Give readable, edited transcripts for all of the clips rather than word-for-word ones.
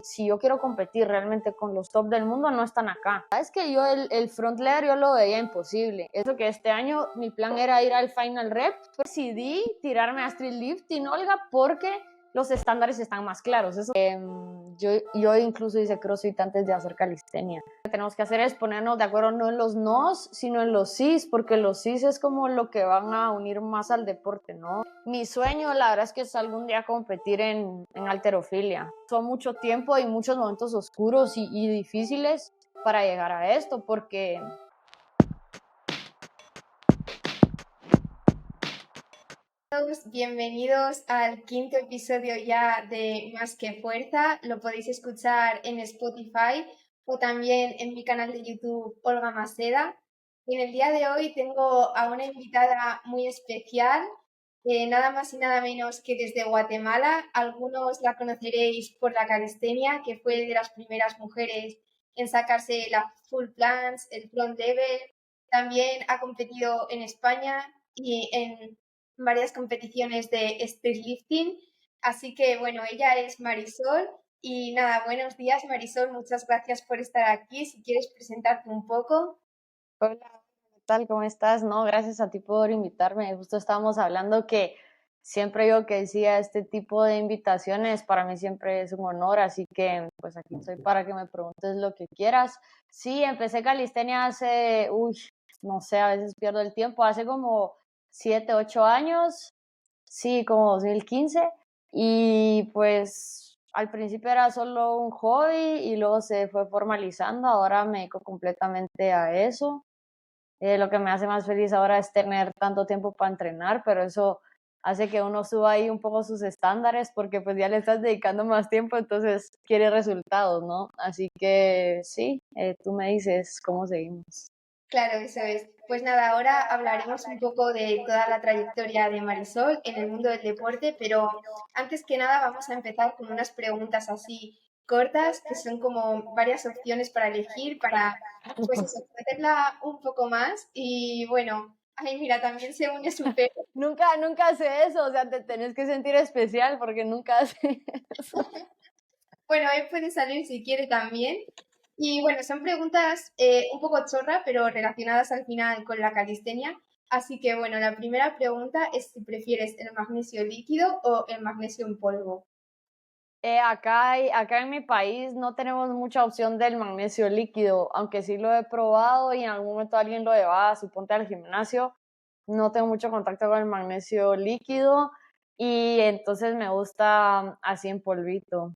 si yo quiero competir realmente con los top del mundo, no están acá. Sabes que yo el front lever yo lo veía imposible. Eso que este año mi plan era ir al final rep, pues decidí tirarme a street lifting, Olga, porque los estándares están más claros. Eso, yo incluso hice CrossFit antes de hacer calistenia. Lo que tenemos que hacer es ponernos de acuerdo no en los nos, sino en los sís, porque los sís es como lo que van a unir más al deporte, ¿no? Mi sueño, la verdad, es que es algún día competir en halterofilia. Son mucho tiempo y muchos momentos oscuros y difíciles para llegar a esto, porque bienvenidos al quinto episodio ya de Más que Fuerza. Lo podéis escuchar en Spotify o también en mi canal de YouTube Olga Maseda. En el día de hoy tengo a una invitada muy especial, nada más y nada menos que desde Guatemala. Algunos la conoceréis por la calistenia, que fue de las primeras mujeres en sacarse la full planche, el front lever. También ha competido en España y en varias competiciones de streetlifting. Así que bueno, ella es Marisol y nada, buenos días Marisol, muchas gracias por estar aquí. Si quieres presentarte un poco. hola, ¿qué tal? ¿Cómo estás? No, gracias a ti por invitarme. Justo estábamos hablando que siempre yo que decía este tipo de invitaciones, para mí siempre es un honor, así que pues aquí estoy para que me preguntes lo que quieras. Sí, empecé calistenia hace, no sé, a veces pierdo el tiempo, hace como 7, 8 años, sí, como 2015, y pues al principio era solo un hobby y luego se fue formalizando, ahora me dedico completamente a eso. Lo que me hace más feliz ahora es tener tanto tiempo para entrenar, pero eso hace que uno suba ahí un poco sus estándares porque pues ya le estás dedicando más tiempo, entonces quiere resultados, ¿no? Así que sí, tú me dices cómo seguimos. Claro, eso es. Pues nada, ahora hablaremos un poco de toda la trayectoria de Marisol en el mundo del deporte, pero antes que nada vamos a empezar con unas preguntas así cortas, que son como varias opciones para elegir, para pues eso, conocerla un poco más. Y bueno, ay, mira, también se une su perro. Nunca hace eso, o sea, te tenés que sentir especial porque nunca hace eso. Bueno, él puede salir si quiere también. Y bueno, son preguntas un poco chorra, pero relacionadas al final con la calistenia. Así que bueno, la primera pregunta es si prefieres el magnesio líquido o el magnesio en polvo. Acá en mi país no tenemos mucha opción del magnesio líquido, aunque sí lo he probado y en algún momento alguien lo llevaba, suponte al gimnasio. No tengo mucho contacto con el magnesio líquido y entonces me gusta así en polvito.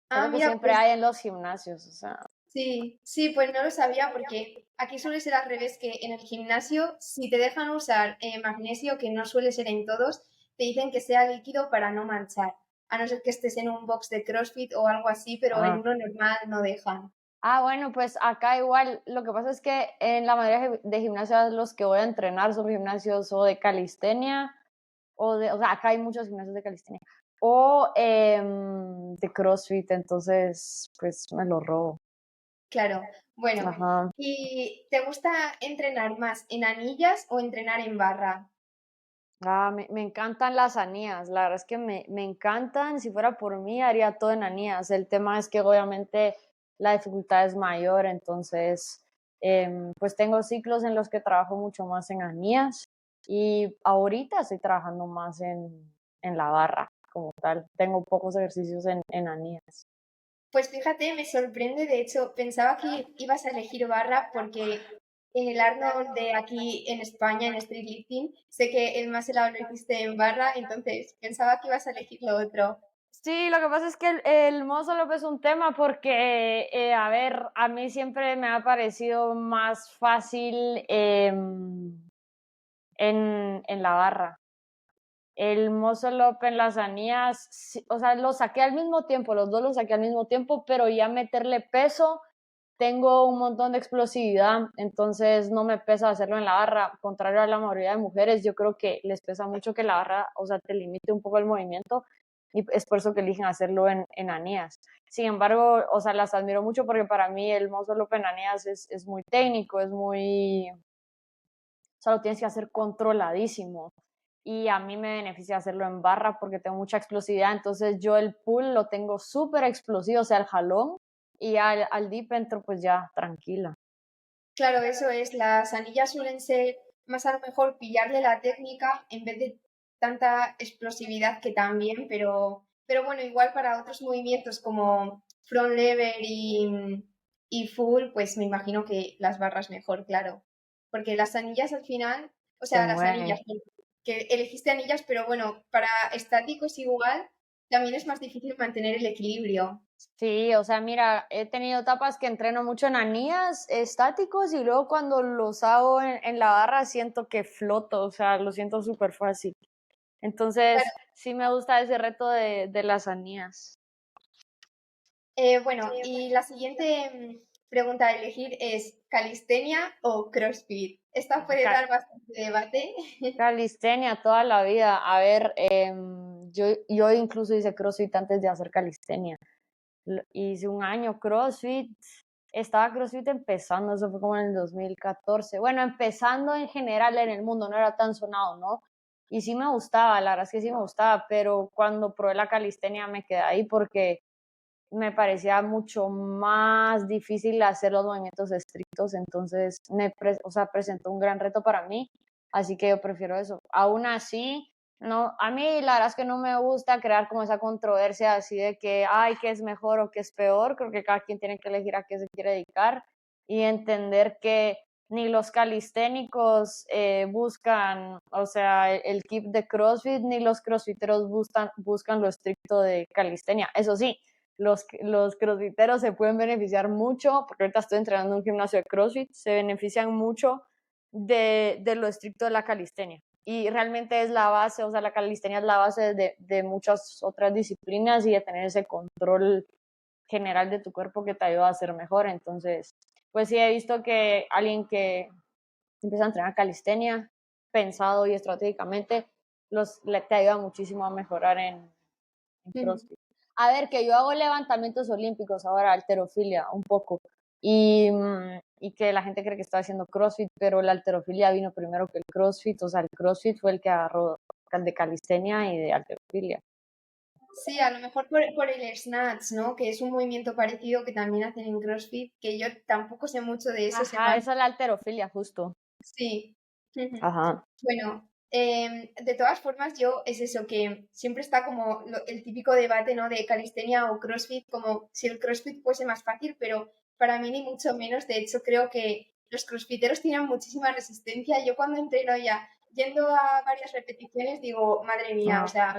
Es Ah, lo que mira, siempre pues hay en los gimnasios, o sea. sí, sí, pues no lo sabía porque aquí suele ser al revés que en el gimnasio, si te dejan usar magnesio, que no suele ser en todos, te dicen que sea líquido para no manchar. A no ser que estés en un box de CrossFit o algo así, pero en Ah. uno normal no dejan. Bueno, pues acá igual, lo que pasa es que en la mayoría de gimnasios los que voy a entrenar son gimnasios o de calistenia, o sea, acá hay muchos gimnasios de calistenia, o de CrossFit, entonces, pues me lo robo. Claro, bueno, Ajá. ¿y te gusta entrenar más en anillas o entrenar en barra? Me encantan las anías, la verdad es que me encantan, si fuera por mí haría todo en anías, el tema es que obviamente la dificultad es mayor, entonces pues tengo ciclos en los que trabajo mucho más en anías y ahorita estoy trabajando más en la barra como tal, tengo pocos ejercicios en anías. Pues fíjate, me sorprende, de hecho, pensaba que ibas a elegir barra porque en el Arnold de aquí en España, en Streetlifting, sé que el más helado lo hiciste en barra, entonces pensaba que ibas a elegir lo otro. Sí, lo que pasa es que el muscle up es un tema porque, a ver, a mí siempre me ha parecido más fácil en la barra. El muscle up en las anías, sí, o sea, lo saqué al mismo tiempo, los dos los saqué al mismo tiempo, pero ya meterle peso, tengo un montón de explosividad, entonces no me pesa hacerlo en la barra, contrario a la mayoría de mujeres, yo creo que les pesa mucho que la barra, o sea, te limite un poco el movimiento y es por eso que eligen hacerlo en anías. Sin embargo, o sea, las admiro mucho porque para mí el muscle up en anías es muy técnico, es muy, o sea, lo tienes que hacer controladísimo. y a mí me beneficia hacerlo en barra porque tengo mucha explosividad, entonces yo el pull lo tengo súper explosivo, o sea, el jalón, y al deep entro pues ya tranquila. Claro, eso es. Las anillas suelen ser más a lo mejor pillarle la técnica en vez de tanta explosividad que también, pero bueno, igual para otros movimientos como front lever y full, pues me imagino que las barras mejor, claro. Porque las anillas al final, o Se sea, las anillas, mueve. que elegiste anillas, pero bueno, para estáticos igual, también es más difícil mantener el equilibrio. Sí, o sea, mira, he tenido etapas que entreno mucho en anillas estáticos y luego cuando los hago en la barra siento que floto, o sea, lo siento súper fácil. Entonces, sí me gusta ese reto de las anillas. Bueno, y la siguiente pregunta a elegir es ¿calistenia o CrossFit? Esta puede dar bastante debate. Calistenia toda la vida. A ver, yo incluso hice CrossFit antes de hacer calistenia. Hice un año CrossFit. Estaba CrossFit empezando, eso fue como en el 2014. Bueno, empezando en general en el mundo, no era tan sonado, ¿no? Y sí me gustaba, la verdad es que sí me gustaba, pero cuando probé la calistenia me quedé ahí porque me parecía mucho más difícil hacer los movimientos estrictos, entonces o sea, presentó un gran reto para mí, así que yo prefiero eso. Aún así, no, a mí la verdad es que no me gusta crear como esa controversia así de que, ay, qué es mejor o qué es peor, creo que cada quien tiene que elegir a qué se quiere dedicar y entender que ni los calisténicos buscan, o sea, el kit de CrossFit, ni los crossfiteros buscan lo estricto de calistenia. Eso sí, los crossfiteros se pueden beneficiar mucho, porque ahorita estoy entrenando en un gimnasio de CrossFit, se benefician mucho de lo estricto de la calistenia. Y realmente es la base, o sea, la calistenia es la base de muchas otras disciplinas y de tener ese control general de tu cuerpo que te ayuda a ser mejor. Entonces, pues sí he visto que alguien que empieza a entrenar calistenia, pensado y estratégicamente, te ayuda muchísimo a mejorar en CrossFit. A ver, que yo hago levantamientos olímpicos ahora, halterofilia, un poco. Y que la gente cree que está haciendo CrossFit, pero la halterofilia vino primero que el CrossFit. O sea, el CrossFit fue el que agarró de calistenia y de halterofilia. Sí, a lo mejor por el snatch, ¿no? Que es un movimiento parecido que también hacen en CrossFit, que yo tampoco sé mucho de eso, sé Ajá, más. esa es la halterofilia, justo. Sí. Ajá. Bueno, de todas formas, yo es eso, que siempre está como el típico debate, ¿no? De calistenia o CrossFit, como si el CrossFit fuese más fácil, pero para mí ni mucho menos. De hecho, creo que los crossfiteros tienen muchísima resistencia. Yo cuando entreno ya yendo a varias repeticiones digo, madre mía, o No, sea,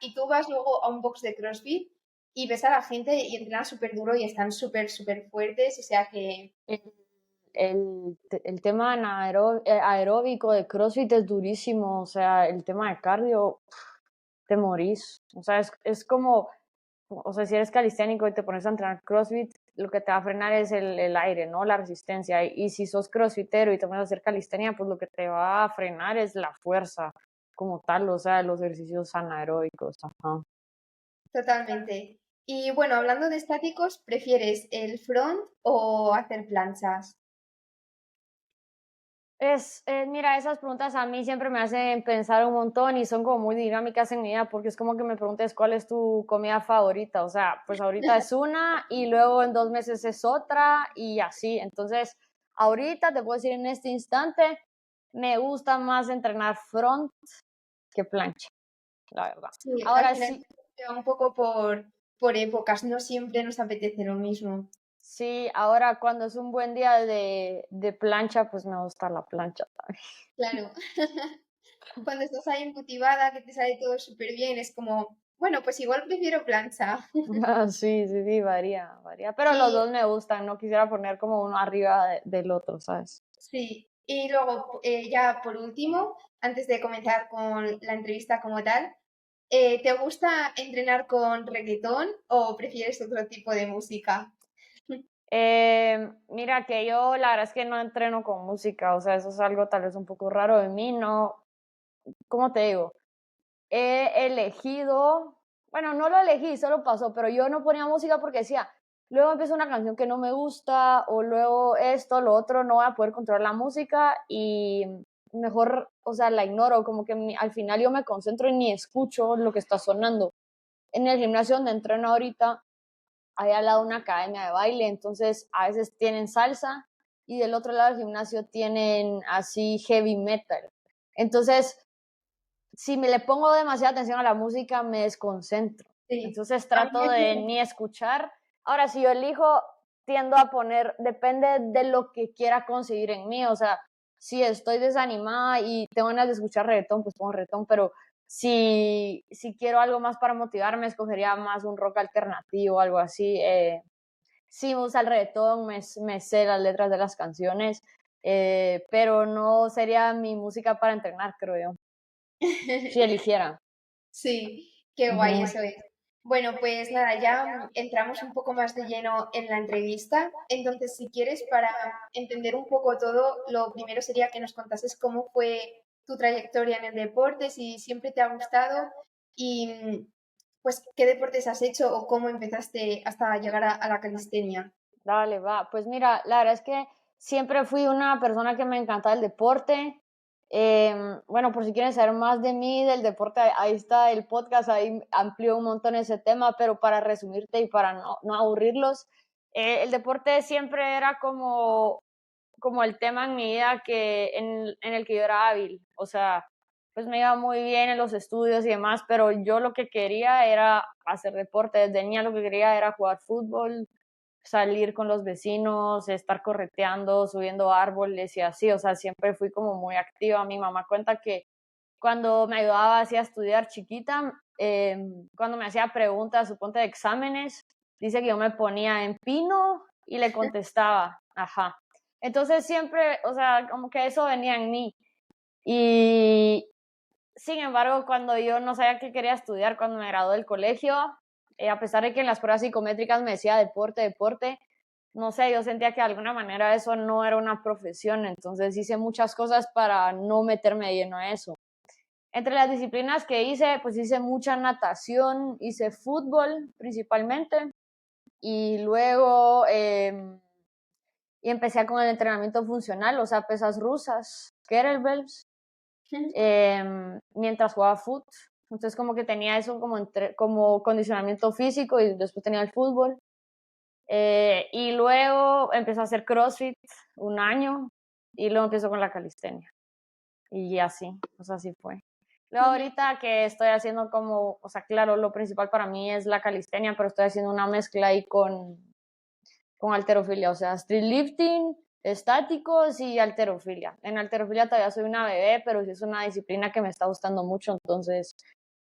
y tú vas luego a un box de CrossFit y ves a la gente y entrenan súper duro y están súper, súper fuertes, o sea que el, el tema aeróbico de CrossFit es durísimo, o sea, el tema de cardio, te morís. O sea, es como, o sea, si eres calisténico y te pones a entrenar CrossFit, lo que te va a frenar es el aire, ¿no? La resistencia. Y si sos crossfitero y te pones a hacer calistenia, pues lo que te va a frenar es la fuerza como tal, o sea, los ejercicios anaeróbicos. Ajá. totalmente. Y bueno, hablando de estáticos, ¿prefieres el front o hacer planchas? Mira, esas preguntas a mí siempre me hacen pensar un montón y son como muy dinámicas en mi vida porque es como que me preguntes cuál es tu comida favorita. O sea, pues ahorita es una y luego en 2 meses es otra y así. Entonces, ahorita te puedo decir en este instante, me gusta más entrenar front que plancha, la verdad. Sí, al Ahora final sí, se va un poco por épocas, no siempre nos apetece lo mismo. sí, ahora cuando es un buen día de plancha, pues me gusta la plancha también. Claro, cuando estás ahí motivada, que te sale todo súper bien, es como, bueno, pues igual prefiero plancha. Ah, sí, sí, sí, varía. Pero los Y dos me gustan, no quisiera poner como uno arriba del otro, ¿sabes? sí, y luego ya por último, antes de comenzar con la entrevista como tal, ¿te gusta entrenar con reggaetón o prefieres otro tipo de música? Mira que yo la verdad es que no entreno con música, o sea, eso es algo tal vez un poco raro de mí, no, ¿cómo te digo? He elegido, bueno, no lo elegí, solo pasó, pero yo no ponía música porque decía, luego empieza una canción que no me gusta, o luego esto, lo otro, no voy a poder controlar la música mejor, o sea, la ignoro, como que al final yo me concentro y ni escucho lo que está sonando. En el gimnasio donde entreno ahorita, hay al lado una academia de baile, entonces a veces tienen salsa y del otro lado del gimnasio tienen así heavy metal. Entonces, si me le pongo demasiada atención a la música, me desconcentro. Sí. Entonces A mí trato de ni escuchar. Ahora, si yo elijo, tiendo a poner, depende de lo que quiera conseguir en mí. O sea, si estoy desanimada y tengo ganas de escuchar reggaetón, pues pongo reggaetón, pero si quiero algo más para motivarme, escogería más un rock alternativo, algo así. Sí, me gusta el reggaetón, me sé las letras de las canciones, pero no sería mi música para entrenar, creo yo, si eligiera. Sí, qué guay, Ujú. eso es. Bueno, pues nada, ya entramos un poco más de lleno en la entrevista. Entonces, si quieres, para entender un poco todo, lo primero sería que nos contases cómo fue tu trayectoria en el deporte, si siempre te ha gustado y pues qué deportes has hecho o cómo empezaste hasta llegar a la calistenia. Dale, va. Pues mira, la verdad es que siempre fui una persona que me encantaba el deporte. Bueno, por si quieren saber más de mí, del deporte, ahí está el podcast, ahí amplío un montón ese tema, pero para resumirte y para no aburrirlos, el deporte siempre era como el tema en mi vida en el que yo era hábil. O sea, pues me iba muy bien en los estudios y demás, pero yo lo que quería era hacer deporte. Desde niña lo que quería era jugar fútbol, salir con los vecinos, estar correteando, subiendo árboles y así, o sea, siempre fui como muy activa. Mi mamá cuenta que cuando me ayudaba así a estudiar chiquita, cuando me hacía preguntas, suponte de exámenes, dice que yo me ponía en pino y le contestaba, ajá. Entonces siempre, o sea, como que eso venía en mí. Y sin embargo, cuando yo no sabía qué quería estudiar, cuando me gradué del colegio, a pesar de que en las pruebas psicométricas me decía deporte, deporte, no sé, yo sentía que de alguna manera eso no era una profesión, entonces hice muchas cosas para no meterme de lleno a eso. Entre las disciplinas que hice, pues hice mucha natación, hice fútbol principalmente, y luego y empecé con el entrenamiento funcional, o sea, pesas rusas, kettlebells, mientras jugaba fútbol. Entonces como que tenía eso como condicionamiento físico y después tenía el fútbol. Y luego empecé a hacer CrossFit un año y luego empiezo con la calistenia. Y así, pues así fue. Luego ahorita que estoy haciendo como, o sea, claro, lo principal para mí es la calistenia, pero estoy haciendo una mezcla ahí con halterofilia, o sea, street lifting, estáticos y halterofilia. En halterofilia todavía soy una bebé, pero sí es una disciplina que me está gustando mucho, entonces,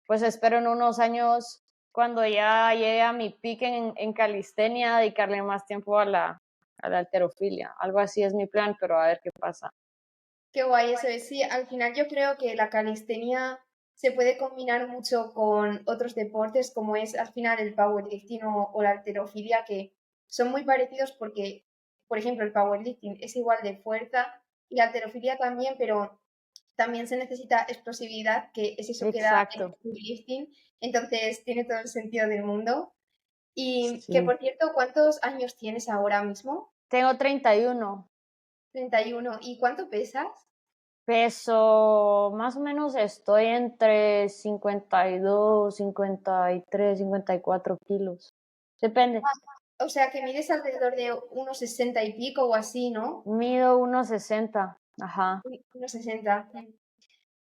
pues espero en unos años, cuando ya llegue a mi pique en calistenia, dedicarle más tiempo a la halterofilia. Algo así es mi plan, pero a ver qué pasa. Qué guay eso es. Sí, al final yo creo que la calistenia se puede combinar mucho con otros deportes, como es al final el powerlifting o la halterofilia, que son muy parecidos porque, por ejemplo, el powerlifting es igual de fuerza y la halterofilia también, pero también se necesita explosividad, que es eso que da el Exacto, powerlifting. Entonces tiene todo el sentido del mundo. Y que sí. por cierto, ¿cuántos años tienes ahora mismo? Tengo 31. 31. ¿Y cuánto pesas? Peso, más o menos estoy entre 52, 53, 54 kilos. Depende. O sea, que mides alrededor de unos 60 y pico o así, ¿no? Mido 1,60. Ajá, Unos 60.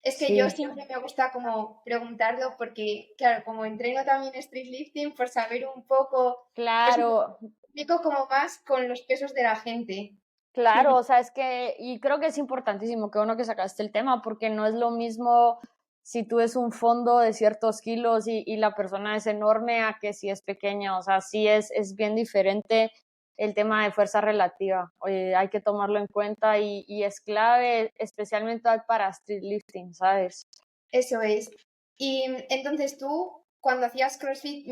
Es que yo sí. siempre me gusta como preguntarlo porque, claro, como entreno también street lifting, por saber un poco, pues me Claro, explico como más con los pesos de la gente. claro, o sea, es que, y creo que es importantísimo que uno que sacaste el tema, porque no es lo mismo si tú es un fondo de ciertos kilos y la persona es enorme a que si es pequeña, o sea, sí es bien diferente el tema de fuerza relativa. Oye, hay que tomarlo en cuenta y es clave, especialmente para street lifting, ¿sabes? Eso es. Y entonces tú, cuando hacías CrossFit,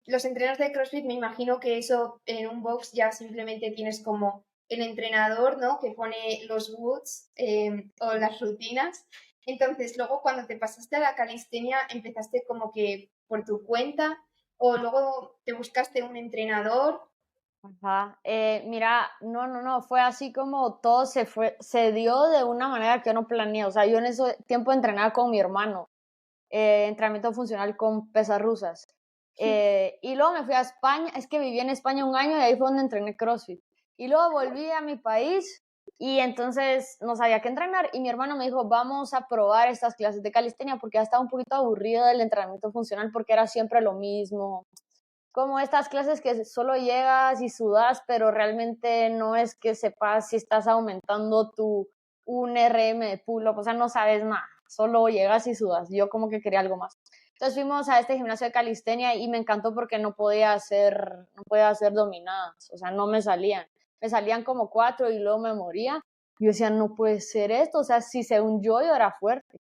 los entrenos de CrossFit, me imagino que eso en un box ya simplemente tienes como el entrenador, ¿no? Que pone los woods o las rutinas. Entonces, luego cuando te pasaste a la calistenia, empezaste como que por tu cuenta o luego te buscaste un entrenador. Ajá. Mira, no, fue así como todo se dio de una manera que yo no planeé. O sea, yo en ese tiempo entrenaba con mi hermano, entrenamiento funcional con pesas rusas. Y luego me fui a España, es que viví en España un año y ahí fue donde entrené CrossFit. Y luego volví a mi país y entonces no sabía qué entrenar y mi hermano me dijo, vamos a probar estas clases de calistenia porque ya estaba un poquito aburrido del entrenamiento funcional porque era siempre lo mismo, como estas clases que solo llegas y sudas, pero realmente no es que sepas si estás aumentando tu un RM de pull-up, o sea, no sabes nada, solo llegas y sudas. Yo como que quería algo más. Entonces fuimos a este gimnasio de calistenia y me encantó porque no podía hacer dominadas, o sea, no me salían como 4 y luego me moría. Yo decía, no puede ser esto, o sea, si según yo era fuerte.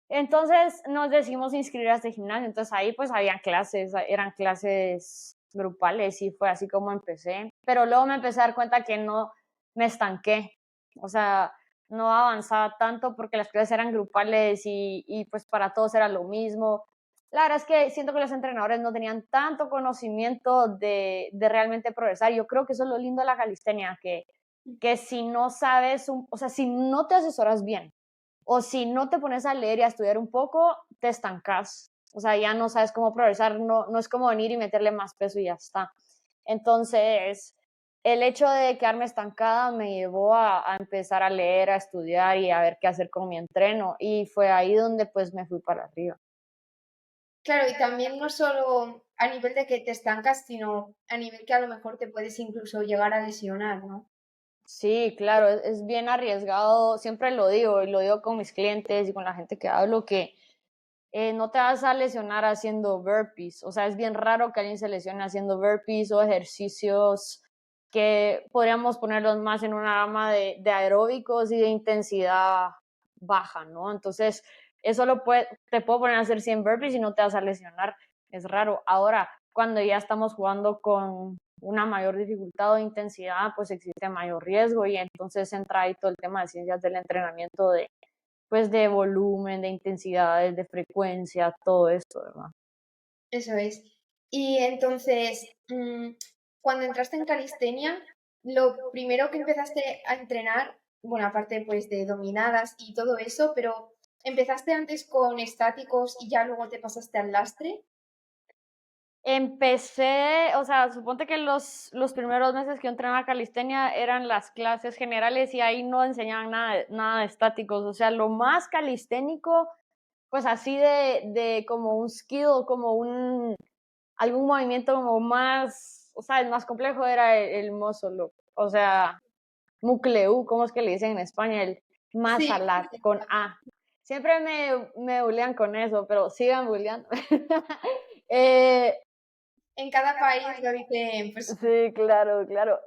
Entonces nos decidimos inscribir a este gimnasio, entonces ahí pues había clases, eran clases grupales y fue así como empecé, pero luego me empecé a dar cuenta que no me estanqué, o sea, no avanzaba tanto porque las clases eran grupales y pues para todos era lo mismo. La verdad es que siento que los entrenadores no tenían tanto conocimiento de realmente progresar. Yo creo que eso es lo lindo de la calistenia, que si no sabes, o sea, si no te asesoras bien, o si no te pones a leer y a estudiar un poco, te estancas. O sea, ya no sabes cómo progresar, no es como venir y meterle más peso y ya está. Entonces, el hecho de quedarme estancada me llevó a empezar a leer, a estudiar y a ver qué hacer con mi entreno. Y fue ahí donde pues me fui para arriba. Claro, y también no solo a nivel de que te estancas, sino a nivel que a lo mejor te puedes incluso llegar a lesionar, ¿no? Sí, claro, es bien arriesgado, siempre lo digo y lo digo con mis clientes y con la gente que hablo, que no te vas a lesionar haciendo burpees. O sea, es bien raro que alguien se lesione haciendo burpees o ejercicios que podríamos ponerlos más en una gama de aeróbicos y de intensidad baja, ¿no? Entonces, te puedo poner a hacer 100 burpees y no te vas a lesionar. Es raro. Ahora, cuando ya estamos jugando con una mayor dificultad o intensidad, pues existe mayor riesgo y entonces entra ahí todo el tema de ciencias del entrenamiento pues de volumen, de intensidades, de frecuencia, todo esto, ¿verdad? Eso es. Y entonces, cuando entraste en calistenia, lo primero que empezaste a entrenar, bueno, aparte pues de dominadas y todo eso, pero ¿empezaste antes con estáticos y ya luego te pasaste al lastre? Empecé, o sea, suponte que los primeros meses que yo entrenaba calistenia eran las clases generales y ahí no enseñaban nada de estáticos, o sea, lo más calisténico, pues así de como un skill, como algún movimiento como más, o sea, el más complejo era el muscle up, o sea, Mucleu, ¿cómo es que le dicen en España? El Sí, Masalat con A. Siempre me bullean con eso, pero sigan bulleando. eh, en cada país lo dicen, pues, sí, claro, claro.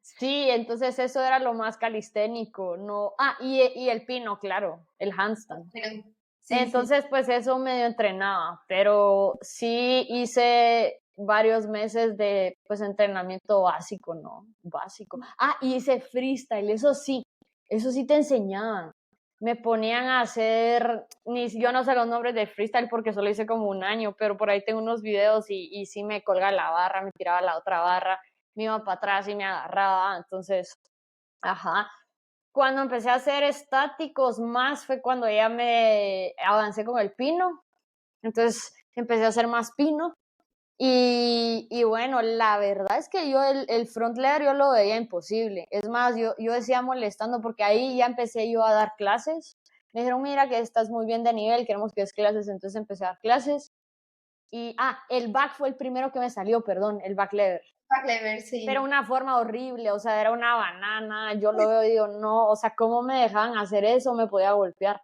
Sí, entonces eso era lo más calisténico, no. Ah, y el pino, claro, el handstand. bueno, sí, sí. Entonces, pues eso medio entrenaba, pero sí hice varios meses de pues entrenamiento básico, ¿no? Básico. Ah, y hice freestyle, eso sí te enseñaban. Me ponían a hacer, yo no sé los nombres de freestyle porque solo hice como un año, pero por ahí tengo unos videos y sí me colgaba la barra, me tiraba la otra barra, me iba para atrás y me agarraba, entonces, ajá. Cuando empecé a hacer estáticos más fue cuando ya me avancé con el pino, entonces empecé a hacer más pino y bueno, la verdad es que yo el front lever yo lo veía imposible, es más, yo decía molestando porque ahí ya empecé yo a dar clases, me dijeron, mira que estás muy bien de nivel, queremos que des clases, entonces empecé a dar clases y, el back fue el primero que me salió, perdón, el back lever, Para clever, pero sí. una forma horrible, o sea, era una banana, yo lo veo y digo, no, o sea, ¿cómo me dejaban hacer eso? Me podía golpear.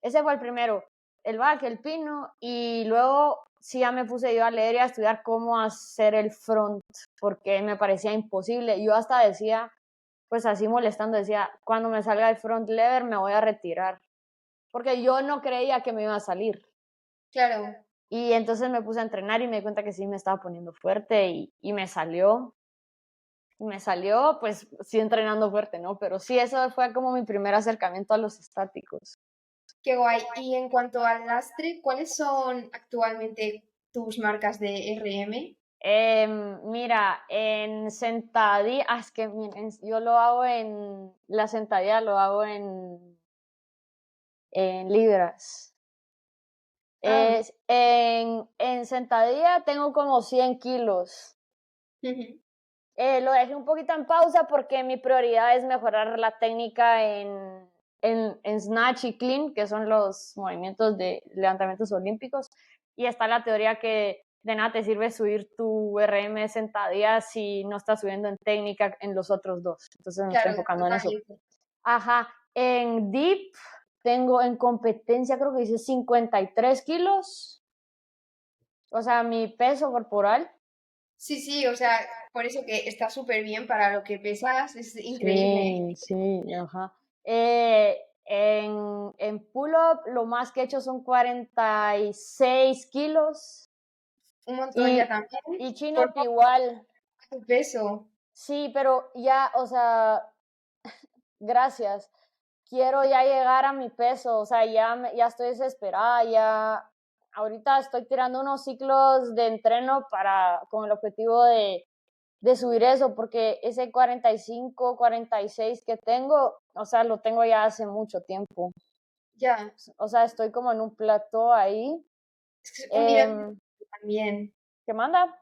Ese fue el primero, el back, el pino, y luego sí ya me puse yo a leer y a estudiar cómo hacer el front, porque me parecía imposible. Yo hasta decía, pues así molestando, decía, cuando me salga el front lever me voy a retirar, porque yo no creía que me iba a salir. Claro. Y entonces me puse a entrenar y me di cuenta que sí me estaba poniendo fuerte y me salió. Me salió, pues sí entrenando fuerte, ¿no? Pero sí, eso fue como mi primer acercamiento a los estáticos. Qué guay. Y en cuanto al lastre, ¿cuáles son actualmente tus marcas de RM? Mira, en sentadilla, es que yo lo hago la sentadilla lo hago en libras. Ah, En sentadilla tengo como 100 kilos. ujú, Lo dejé un poquito en pausa porque mi prioridad es mejorar la técnica en snatch y clean, que son los movimientos de levantamientos olímpicos. Y está la teoría que de nada te sirve subir tu RM sentadilla si no estás subiendo en técnica en los otros dos. Entonces me estoy claro, enfocando en eso. totalmente. Ajá, en deep tengo en competencia, creo que dice 53 kilos. O sea, mi peso corporal. Sí, sí, o sea, por eso que está súper bien para lo que pesas, es increíble. Sí, sí, ajá. En pull-up lo más que he hecho son 46 kilos Un montón ya y, también, y chin-up por poco igual. tu peso. Sí, pero ya, o sea, gracias. Quiero ya llegar a mi peso, o sea, ya estoy desesperada, ya ahorita estoy tirando unos ciclos de entreno con el objetivo de subir eso, porque ese 45, 46 que tengo, o sea, lo tengo ya hace mucho tiempo. Ya, O sea, estoy como en un plató ahí. es que es un nivel muy Eh, alto también. ¿Qué manda?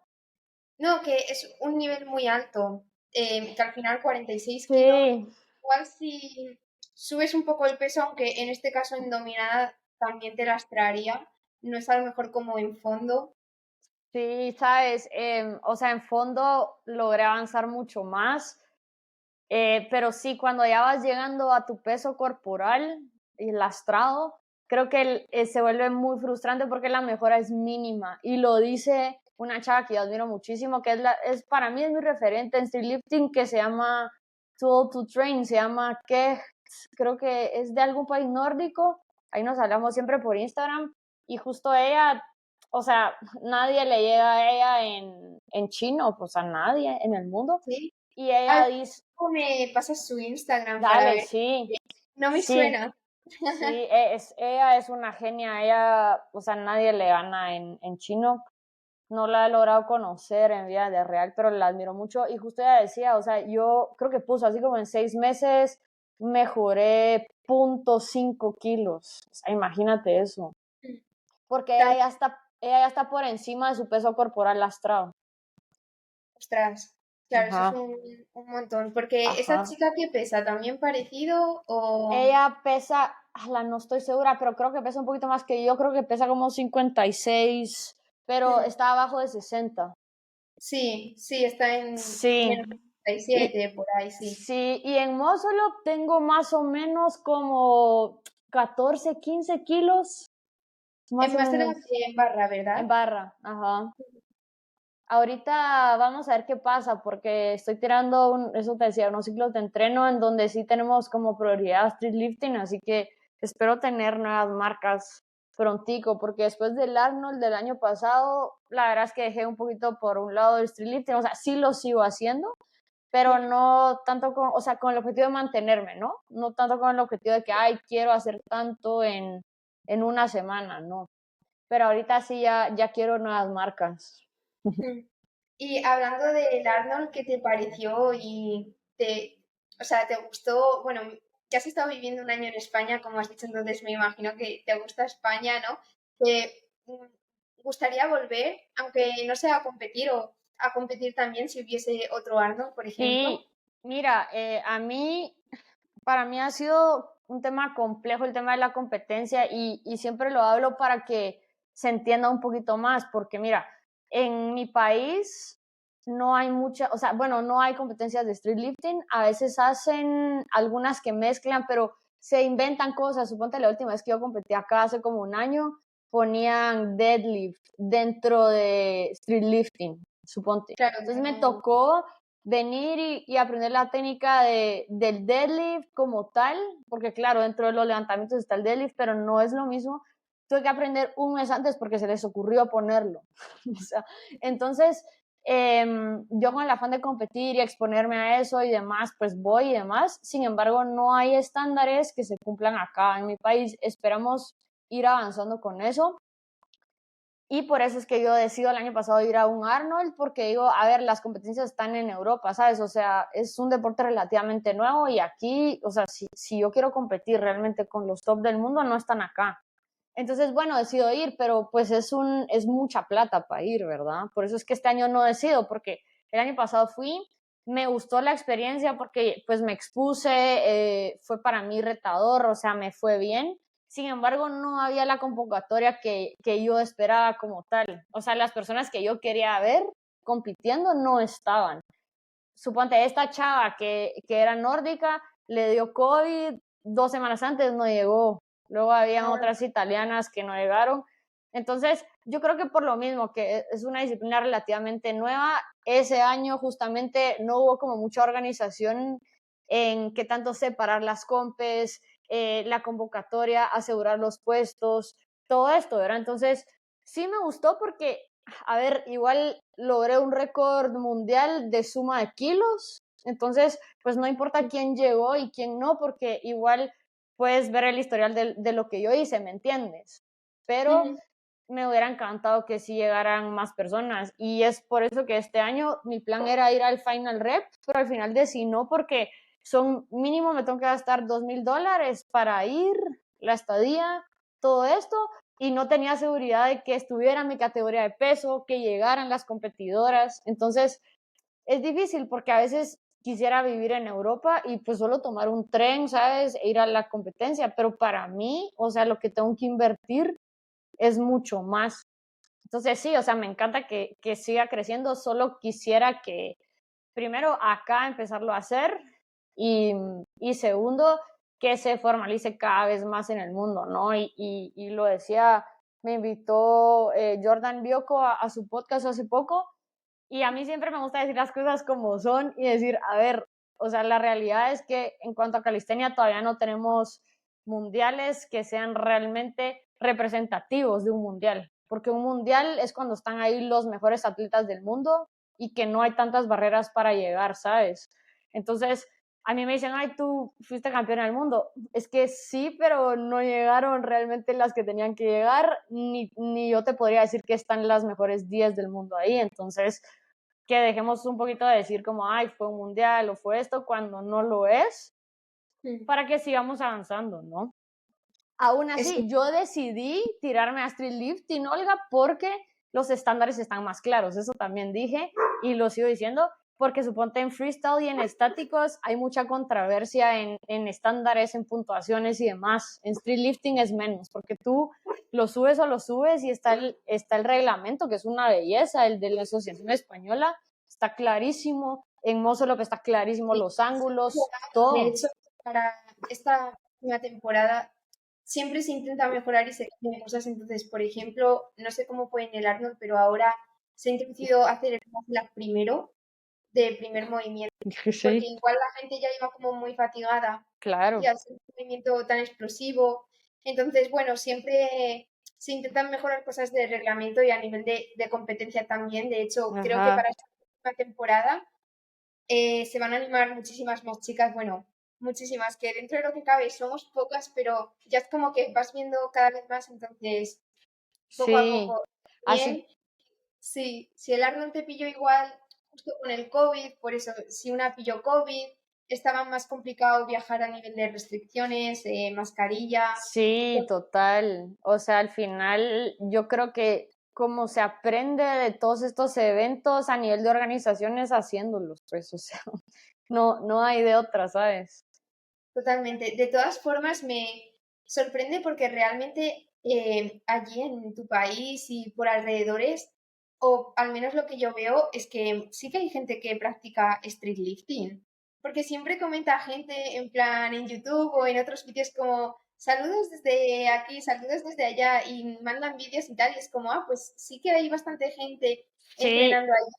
No, que es un nivel muy alto, que al final 46 kilos, Sí, igual si subes un poco el peso, aunque en este caso en dominada también te lastraría, no es a lo mejor como en fondo. sí, sabes, o sea, en fondo logré avanzar mucho más, pero sí, cuando ya vas llegando a tu peso corporal y lastrado, creo que se vuelve muy frustrante porque la mejora es mínima. Y lo dice una chava que yo admiro muchísimo, que para mí es mi referente en streetlifting, que se llama Tool to Train, se llama que creo que es de algún país nórdico. Ahí nos hablamos siempre por Instagram. Y justo ella, o sea, nadie le llega a ella en chino, pues a nadie en el mundo. ¿Sí? Y ella Ay, dice, ¿cómo me pasas su Instagram para dale, ver? sí, No me sí, suena. sí, ella es una genia, ella, o sea, nadie le gana en chino. No la he logrado conocer en vida de real, pero la admiro mucho. Y justo ella decía, o sea, yo creo que puso así como en 6 meses, mejoré 0,5 kilos. O sea, imagínate eso. Porque También, ella ya está por encima de su peso corporal lastrado. ostras, claro, eso es Ajá, un montón. Porque esa ajá. chica que pesa, ¿también parecido o...? Ella pesa, no estoy segura, pero creo que pesa un poquito más que yo, creo que pesa como 56, pero Mm, está abajo de 60. sí, sí, está en Sí, menos y 37, por ahí, sí. sí, y en Muscle Up tengo más o menos como 14, 15 kilos, más En o más de la menos, que en barra, en ¿verdad? barra, ajá. Ahorita vamos a ver qué pasa, porque estoy tirando, eso te decía, unos ciclos de entreno en donde sí tenemos como prioridad street lifting, así que espero tener nuevas marcas prontico, porque después del Arnold del año pasado, la verdad es que dejé un poquito por un lado el street lifting, o sea, sí lo sigo haciendo, pero Mm, no tanto o sea, con el objetivo de mantenerme, ¿no? No tanto con el objetivo de que, ay, quiero hacer tanto en una semana, no. Pero ahorita sí ya quiero nuevas marcas. mm. Y hablando del Arnold, ¿qué te pareció? O sea, ¿te gustó? Bueno, ya has estado viviendo un año en España, como has dicho, entonces me imagino que te gusta España, ¿no? ¿Te gustaría volver, aunque no sea a competir o a competir también si hubiese otro Arnold, por ejemplo? Sí, mira, para mí ha sido un tema complejo el tema de la competencia y siempre lo hablo para que se entienda un poquito más, porque mira, en mi país no hay mucha, o sea, bueno, no hay competencias de street lifting, a veces hacen algunas que mezclan, pero se inventan cosas. Suponte la última vez que yo competí acá hace como un año, ponían deadlift dentro de street lifting, suponte. Claro, Entonces me no. tocó venir y aprender la técnica del deadlift como tal, porque claro, dentro de los levantamientos está el deadlift, pero no es lo mismo. Tuve que aprender un mes antes porque se les ocurrió ponerlo. O sea, entonces, yo con el afán de competir y exponerme a eso y demás, pues voy y demás. Sin embargo, no hay estándares que se cumplan acá en mi país. Esperamos ir avanzando con eso. Y por eso es que yo decido el año pasado ir a un Arnold, porque digo, a ver, las competencias están en Europa, ¿sabes? O sea, es un deporte relativamente nuevo y aquí, o sea, si yo quiero competir realmente con los top del mundo, no están acá. Entonces, bueno, decido ir, pero pues es mucha plata para ir, ¿verdad? Por eso es que este año no decido, porque el año pasado fui, me gustó la experiencia porque pues me expuse, fue para mí retador, o sea, me fue bien. Sin embargo, no había la convocatoria que yo esperaba como tal. O sea, las personas que yo quería ver compitiendo no estaban. Suponte, esta chava que era nórdica, le dio COVID, 2 semanas antes no llegó. Luego habían otras italianas que no llegaron. Entonces, yo creo que por lo mismo, que es una disciplina relativamente nueva, ese año justamente no hubo como mucha organización en qué tanto separar las compes, la convocatoria, asegurar los puestos, todo esto, ¿verdad? Entonces, sí me gustó porque, a ver, igual logré un récord mundial de suma de kilos, entonces, pues no importa quién llegó y quién no, porque igual puedes ver el historial de lo que yo hice, ¿me entiendes? Pero me hubiera encantado que sí llegaran más personas y es por eso que este año mi plan era ir al Final Rep, pero al final decidí no porque son mínimo me tengo que gastar $2,000 para ir, la estadía, todo esto y no tenía seguridad de que estuviera en mi categoría de peso, que llegaran las competidoras, entonces es difícil porque a veces quisiera vivir en Europa y pues solo tomar un tren, ¿sabes? E ir a la competencia, pero para mí, o sea, lo que tengo que invertir es mucho más. Entonces sí, o sea, me encanta que siga creciendo, solo quisiera que primero acá empezarlo a hacer y, y segundo, que se formalice cada vez más en el mundo, ¿no? Y lo decía, me invitó Jordan Biocco a su podcast hace poco y a mí siempre me gusta decir las cosas como son y decir, a ver, o sea, la realidad es que en cuanto a calistenia todavía no tenemos mundiales que sean realmente representativos de un mundial, porque un mundial es cuando están ahí los mejores atletas del mundo y que no hay tantas barreras para llegar, ¿sabes? Entonces, a mí me dicen, ay, tú fuiste campeona del mundo. Es que sí, pero no llegaron realmente las que tenían que llegar, ni yo te podría decir que están las mejores 10 del mundo ahí. Entonces, que dejemos un poquito de decir como, ay, fue un mundial o fue esto, cuando no lo es, para que sigamos avanzando, ¿no? Aún así, yo decidí tirarme a street lifting, Olga, porque los estándares están más claros. Eso también dije y lo sigo diciendo, porque suponte en freestyle y en estáticos hay mucha controversia en estándares, en puntuaciones y demás. En street lifting es menos, porque tú lo subes o lo subes y está el reglamento, que es una belleza, el de la Asociación Española, está clarísimo. En Muscle Up está clarísimo los ángulos, De todo. hecho, para esta última temporada siempre se intenta mejorar y se cambian cosas. Entonces, por ejemplo, no sé cómo fue en el Arnold, pero ahora se ha introducido hacer el flag primero, de primer movimiento, porque Sí, igual la gente ya iba como muy fatigada y claro. al ser un movimiento tan explosivo. Entonces, bueno, siempre se intentan mejorar cosas de reglamento y a nivel de competencia también. De hecho, creo que Ajá. para esta última temporada se van a animar muchísimas más chicas, bueno, muchísimas, que dentro de lo que cabe somos pocas, pero ya es como que vas viendo cada vez más, entonces, poco a Sí, poco. así, Bien, sí, si el Arnold te pilló igual justo con el COVID, por eso, si una pilló COVID, estaba más complicado viajar a nivel de restricciones, mascarilla. sí, total. O sea, al final yo creo que como se aprende de todos estos eventos a nivel de organizaciones haciéndolos, pues, o sea, no hay de otra, ¿sabes? Totalmente. De todas formas, me sorprende porque realmente allí en tu país y por alrededores, o al menos lo que yo veo, es que sí que hay gente que practica street lifting. Porque siempre comenta gente en plan en YouTube o en otros sitios como saludos desde aquí, saludos desde allá y mandan vídeos y tal. Y es como, ah, pues sí que hay bastante gente Sí, entrenando ahí.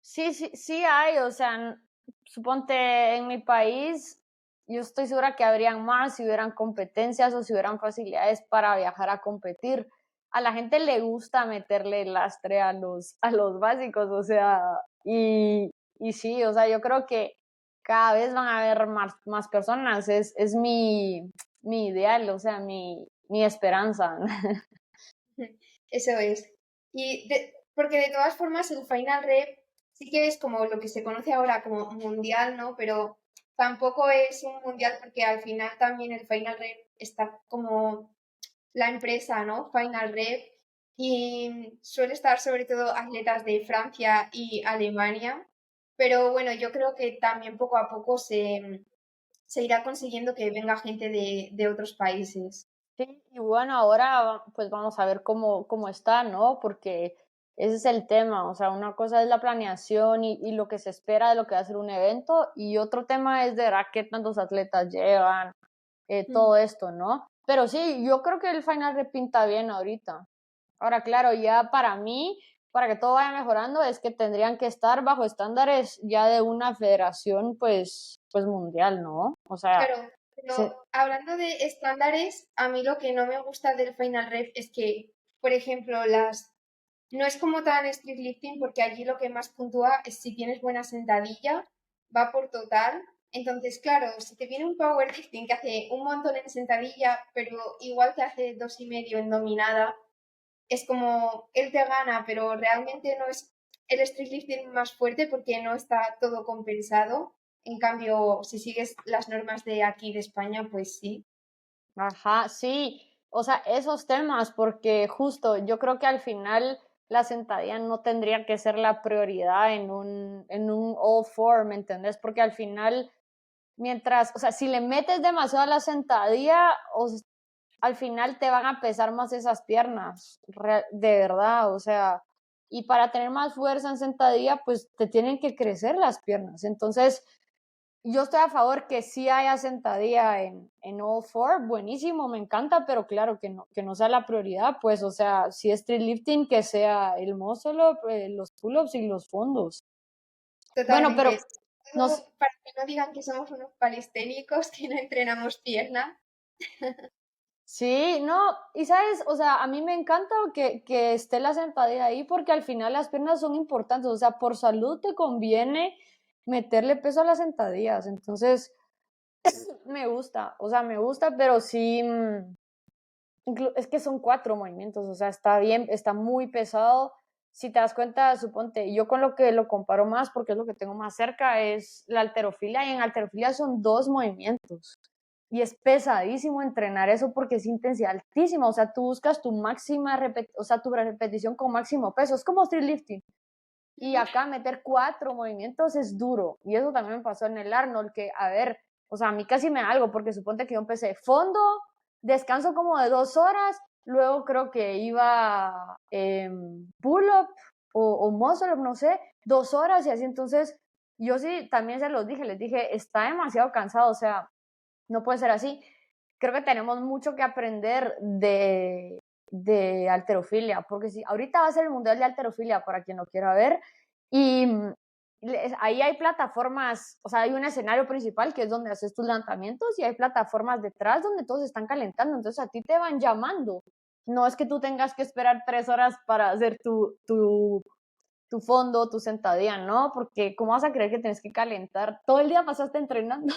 sí, sí, sí hay, o sea, suponte en mi país, yo estoy segura que habrían más si hubieran competencias o si hubieran facilidades para viajar a competir. A la gente le gusta meterle lastre a los básicos, o sea, y sí, o sea, yo creo que cada vez van a haber más personas, es mi ideal, o sea, mi esperanza. Eso es. Porque de todas formas el Final Rep sí que es como lo que se conoce ahora como mundial, ¿no? Pero tampoco es un mundial porque al final también el Final Rep está como la empresa, ¿no? Final Rep. Y suele estar sobre todo atletas de Francia y Alemania. Pero bueno, yo creo que también poco a poco se irá consiguiendo que venga gente de otros países. Sí, y bueno, ahora pues vamos a ver cómo está, ¿no? Porque ese es el tema, o sea, una cosa es la planeación y lo que se espera de lo que va a ser un evento, y otro tema es de verdad qué tantos atletas llevan, Mm. todo esto, ¿no? Pero sí, yo creo que el final repinta bien ahorita. Ahora, claro, ya para mí, para que todo vaya mejorando, es que tendrían que estar bajo estándares ya de una federación, pues mundial, ¿no? O sea, Claro, pero se, hablando de estándares, a mí lo que no me gusta del Final Rep es que, por ejemplo, no es como tan street lifting porque allí lo que más puntúa es si tienes buena sentadilla, va por total. Entonces, claro, si te viene un powerlifting que hace un montón en sentadilla, pero igual que hace 2,5 en dominada, es como él te gana, pero realmente no es el street lifting más fuerte porque no está todo compensado. En cambio, si sigues las normas de aquí de España, pues sí. Ajá, sí, o sea, esos temas, porque justo yo creo que al final la sentadilla no tendría que ser la prioridad en un all four, ¿me entendés? Porque al final, mientras, o sea, si le metes demasiado a la sentadilla, al final te van a pesar más esas piernas, de verdad, o sea, y para tener más fuerza en sentadilla, pues te tienen que crecer las piernas. Entonces, yo estoy a favor que sí haya sentadilla en All Four, buenísimo, me encanta, pero claro, que no sea la prioridad, pues, o sea, si es street lifting, que sea el muscle up, los pull-ups y los fondos. Bueno, pero Totalmente. nos, Para que no digan que somos unos calisténicos, que no entrenamos pierna. sí, no, y sabes, o sea, a mí me encanta que esté la sentadilla ahí porque al final las piernas son importantes, o sea, por salud te conviene meterle peso a las sentadillas, entonces me gusta, o sea, me gusta, pero sí, es que son 4 movimientos, o sea, está bien, está muy pesado. Si te das cuenta, suponte, yo con lo que lo comparo más, porque es lo que tengo más cerca, es la halterofilia, y en halterofilia son 2 movimientos. Y es pesadísimo entrenar eso porque es intensidad altísima, o sea, tú buscas tu máxima, o sea, tu repetición con máximo peso, es como street lifting. Y Ujú. acá meter 4 movimientos es duro. Y eso también me pasó en el Arnold, que, a ver, o sea, a mí casi me da algo, porque suponte que yo empecé fondo, descanso como de 2 horas, luego creo que iba pull-up o muscle-up, no sé, 2 horas y así. Entonces, yo sí, también se los dije, les dije, está demasiado cansado, o sea, no puede ser así. Creo que tenemos mucho que aprender de halterofilia, porque si ahorita va a ser el mundial de halterofilia para quien lo quiera ver, y ahí hay plataformas, o sea, hay un escenario principal que es donde haces tus lanzamientos y hay plataformas detrás donde todos están calentando, entonces a ti te van llamando. No es que tú tengas que esperar 3 horas para hacer tu fondo, tu sentadilla, ¿no? Porque ¿cómo vas a creer que tienes que calentar? Todo el día pasaste entrenando.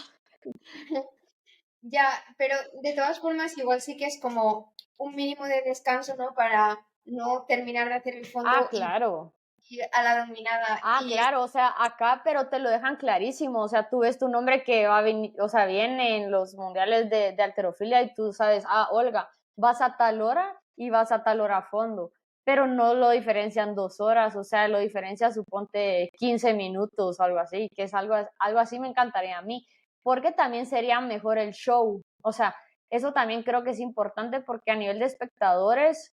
Ya, pero de todas formas, igual sí que es como un mínimo de descanso, ¿no? Para no terminar de hacer el Ah, fondo y claro. ir a la dominada. Ah, claro, o sea, acá, pero te lo dejan clarísimo, o sea, tú ves tu nombre que va a venir, o sea, viene en los mundiales de halterofilia y tú sabes, ah, Olga, vas a tal hora y vas a tal hora a fondo, pero no lo diferencian 2 horas, o sea, lo diferencia, suponte, 15 minutos o algo así, que es algo así me encantaría a mí, porque también sería mejor el show, o sea, eso también creo que es importante porque a nivel de espectadores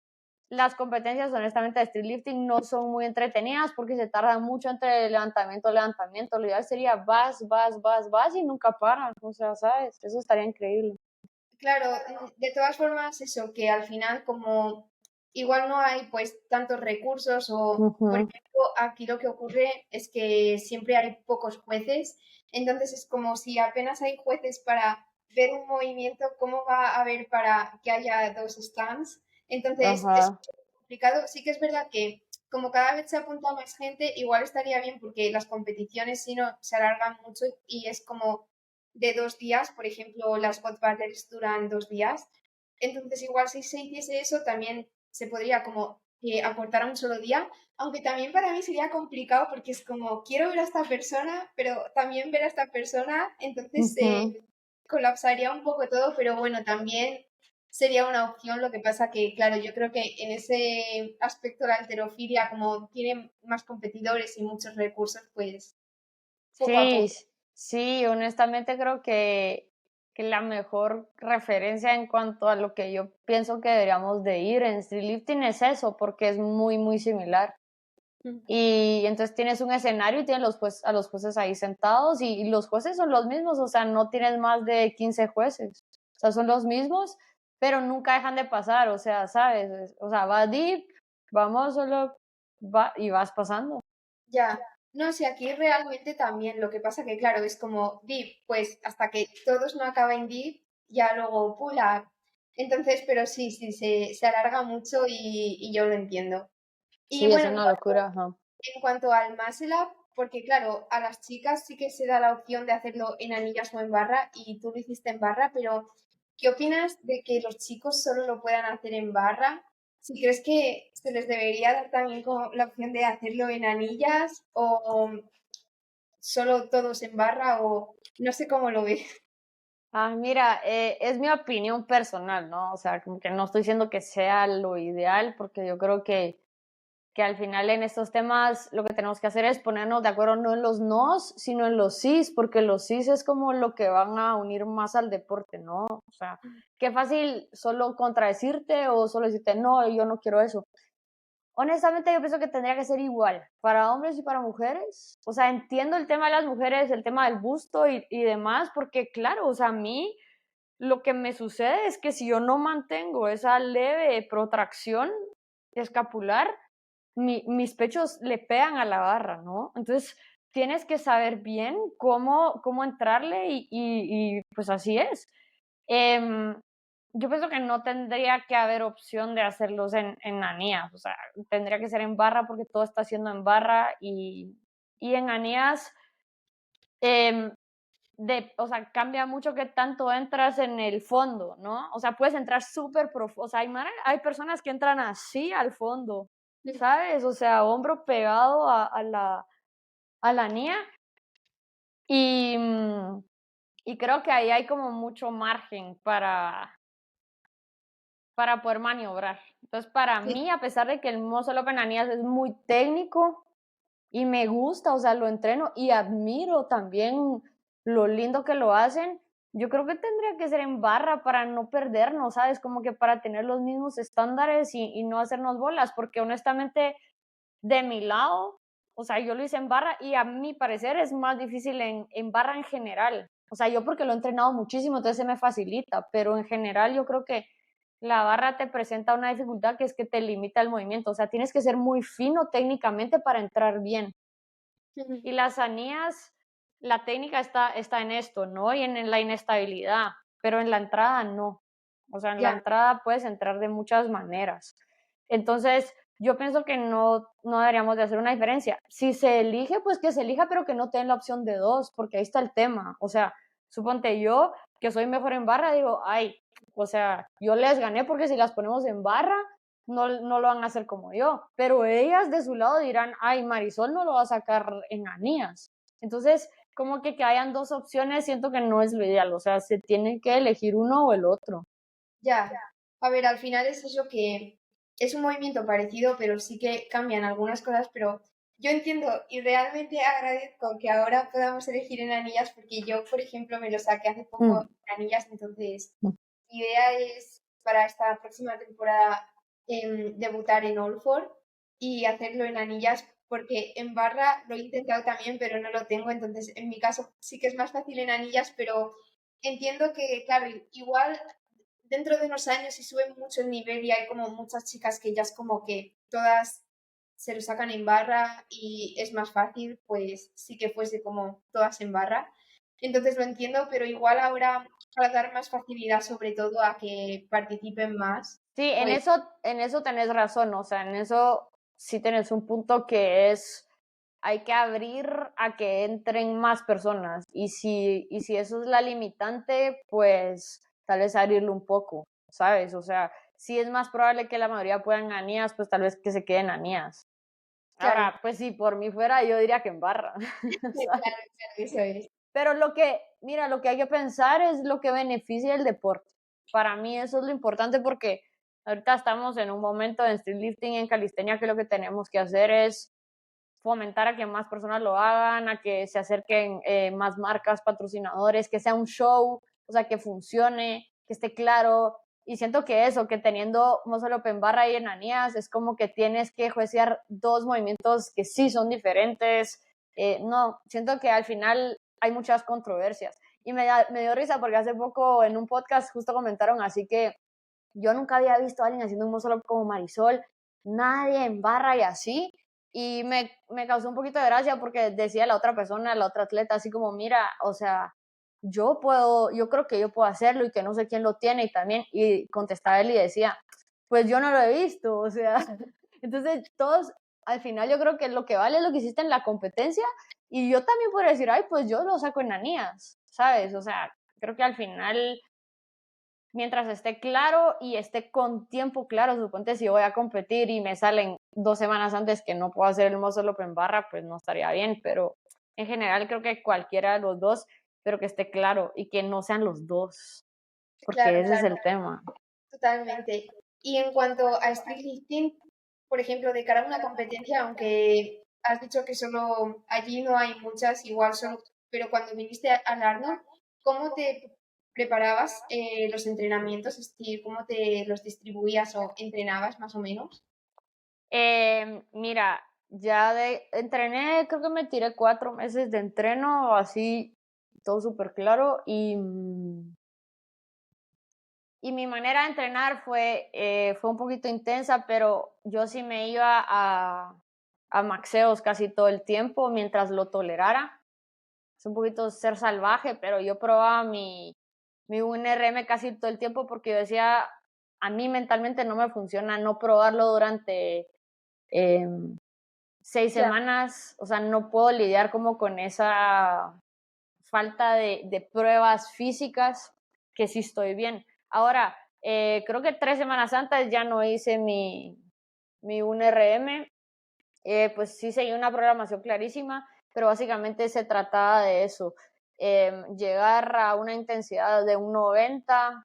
las competencias, honestamente, de street lifting no son muy entretenidas porque se tarda mucho entre levantamiento, levantamiento. Lo ideal sería vas y nunca paran. O sea, ¿sabes? Eso estaría increíble. Claro, de todas formas, eso, que al final como igual no hay pues tantos recursos o, por Ujú. ejemplo, aquí lo que ocurre es que siempre hay pocos jueces, entonces es como si apenas hay jueces para ver un movimiento, ¿cómo va a haber para que haya dos stands? Entonces es Ajá. complicado. Sí que es verdad que como cada vez se apunta más gente, igual estaría bien porque las competiciones si no se alargan mucho y es como de 2 días, por ejemplo, las hot battles duran 2 días. Entonces, igual si se hiciese eso, también se podría como acortar a un solo día, aunque también para mí sería complicado porque es como, quiero ver a esta persona, pero también ver a esta persona, entonces Ujú. colapsaría un poco todo, pero bueno, también sería una opción, lo que pasa que, claro, yo creo que en ese aspecto la halterofilia, como tiene más competidores y muchos recursos, pues poco a Sí, poco. sí, honestamente creo que la mejor referencia en cuanto a lo que yo pienso que deberíamos de ir en streetlifting es eso, porque es muy, muy similar. Mm. Y entonces tienes un escenario y tienes a los jueces ahí sentados y los jueces son los mismos, o sea, no tienes más de 15 jueces, o sea, son los mismos, pero nunca dejan de pasar, o sea, ¿sabes? O sea, va deep, vamos solo, va y vas pasando. Ya, no sé, aquí realmente también, lo que pasa que, claro, es como deep, pues hasta que todos no acaben deep, ya luego pull up. Entonces, pero sí, sí, se alarga mucho y yo lo entiendo. Y Sí, es bueno, una locura, ajá. en cuanto al muscle up, porque claro, a las chicas sí que se da la opción de hacerlo en anillas o en barra, y tú lo hiciste en barra, pero ¿qué opinas de que los chicos solo lo puedan hacer en barra? Si crees que se les debería dar también como la opción de hacerlo en anillas o solo todos en barra o no sé cómo lo ves. Ah, mira, es mi opinión personal, ¿no? O sea, como que no estoy diciendo que sea lo ideal, porque yo creo que al final en estos temas lo que tenemos que hacer es ponernos de acuerdo no en los nos, sino en los sís, porque los sís es como lo que van a unir más al deporte, ¿no? O sea, qué fácil solo contradecirte o solo decirte, no, yo no quiero eso. Honestamente, yo pienso que tendría que ser igual para hombres y para mujeres. O sea, entiendo el tema de las mujeres, el tema del busto y demás, porque claro, o sea, a mí lo que me sucede es que si yo no mantengo esa leve protracción escapular, mis pechos le pegan a la barra, ¿no? Entonces, tienes que saber bien cómo entrarle y pues así es. Em, yo pienso que no tendría que haber opción de hacerlos en anías, o sea, tendría que ser en barra porque todo está haciendo en barra y en anías, em, o sea, cambia mucho que tanto entras en el fondo, ¿no? O sea, puedes entrar súper profundo, o sea, hay personas que entran así al fondo, ¿sabes? O sea, hombro pegado a la anía y, y creo que ahí hay como mucho margen para poder maniobrar. Entonces, para Sí, mí, a pesar de que el Muscle Up en Anías es muy técnico y me gusta, o sea, lo entreno y admiro también lo lindo que lo hacen, yo creo que tendría que ser en barra para no perdernos, ¿sabes? Como que para tener los mismos estándares y no hacernos bolas, porque honestamente, de mi lado, o sea, yo lo hice en barra y a mi parecer es más difícil en barra en general. O sea, yo porque lo he entrenado muchísimo, entonces se me facilita, pero en general yo creo que la barra te presenta una dificultad que es que te limita el movimiento. O sea, tienes que ser muy fino técnicamente para entrar bien. Y las anías, la técnica está en esto, ¿no? Y en la inestabilidad, pero en la entrada no. O sea, en la ya, entrada puedes entrar de muchas maneras. Entonces, yo pienso que no deberíamos de hacer una diferencia. Si se elige, pues que se elija, pero que no te den la opción de dos, porque ahí está el tema. O sea, suponte yo, que soy mejor en barra, digo, ay, o sea, yo les gané porque si las ponemos en barra, no lo van a hacer como yo. Pero ellas de su lado dirán, ay, Marisol no lo va a sacar en anías. Entonces, como que hayan dos opciones, siento que no es lo ideal. O sea, se tiene que elegir uno o el otro. ya. A ver, al final es eso que es un movimiento parecido, pero sí que cambian algunas cosas, pero yo entiendo y realmente agradezco que ahora podamos elegir en anillas porque yo, por ejemplo, me lo saqué hace poco Mm. en anillas, entonces mi idea es para esta próxima temporada debutar en All For y hacerlo en anillas porque en barra lo he intentado también, pero no lo tengo, entonces en mi caso sí que es más fácil en anillas, pero entiendo que, claro, igual dentro de unos años si sube mucho el nivel y hay como muchas chicas que ya es como que todas se lo sacan en barra y es más fácil, pues sí que fuese como todas en barra. Entonces lo entiendo, pero igual ahora para dar más facilidad sobre todo a que participen más, Sí, pues en eso tenés razón, o sea, en eso sí tenés un punto que es, hay que abrir a que entren más personas y si eso es la limitante, pues tal vez abrirlo un poco, ¿sabes? O sea, sí es más probable que la mayoría puedan anías, pues tal vez que se queden anías. Claro, Ahora, pues si por mí fuera, yo diría que en barra, claro, ¿sabes? claro, eso es. Pero mira, lo que hay que pensar es lo que beneficia el deporte. Para mí eso es lo importante porque ahorita estamos en un momento en streetlifting, en calistenia, que lo que tenemos que hacer es fomentar a que más personas lo hagan, a que se acerquen más marcas, patrocinadores, que sea un show, o sea, que funcione, que esté claro. Y siento que eso, que teniendo Muscle Up en barra y en Anías, es como que tienes que juiciar dos movimientos que sí son diferentes. No, siento que al final hay muchas controversias. Y me dio risa porque hace poco en un podcast justo comentaron así que yo nunca había visto a alguien haciendo un muscle up como Marisol, nadie en barra y así. Y me causó un poquito de gracia porque decía la otra persona, la otra atleta, así como, mira, o sea, yo creo que yo puedo hacerlo y que no sé quién lo tiene y también, y contestaba él y decía, pues yo no lo he visto, o sea, entonces todos, al final yo creo que lo que vale es lo que hiciste en la competencia y yo también podría decir, ay, pues yo lo saco en Anías, ¿sabes? O sea, creo que al final mientras esté claro y esté con tiempo claro, suponte si voy a competir y me salen 2 semanas antes que no puedo hacer el muscle up en barra, pues no estaría bien, pero en general creo que cualquiera de los dos, pero que esté claro y que no sean los dos, porque Claro, ese es claro, el tema. totalmente. Y en cuanto a street lifting, por ejemplo, de cara a una competencia, aunque has dicho que solo allí no hay muchas, igual solo, pero cuando viniste al Arnold, ¿cómo te preparabas los entrenamientos? Es decir, ¿cómo te los distribuías o entrenabas más o menos? Mira, entrené, creo que me tiré 4 meses de entreno, así, todo súper claro, y mi manera de entrenar fue un poquito intensa, pero yo sí me iba a maxeos casi todo el tiempo mientras lo tolerara. Es un poquito ser salvaje, pero yo probaba mi 1RM casi todo el tiempo porque yo decía, a mí mentalmente no me funciona no probarlo durante eh, 6 semanas, o sea, no puedo lidiar como con esa falta de pruebas físicas que sí estoy bien. Ahora, creo que 3 semanas antes ya no hice mi 1RM, pues sí seguí una programación clarísima, pero básicamente se trataba de eso, llegar a una intensidad de un 90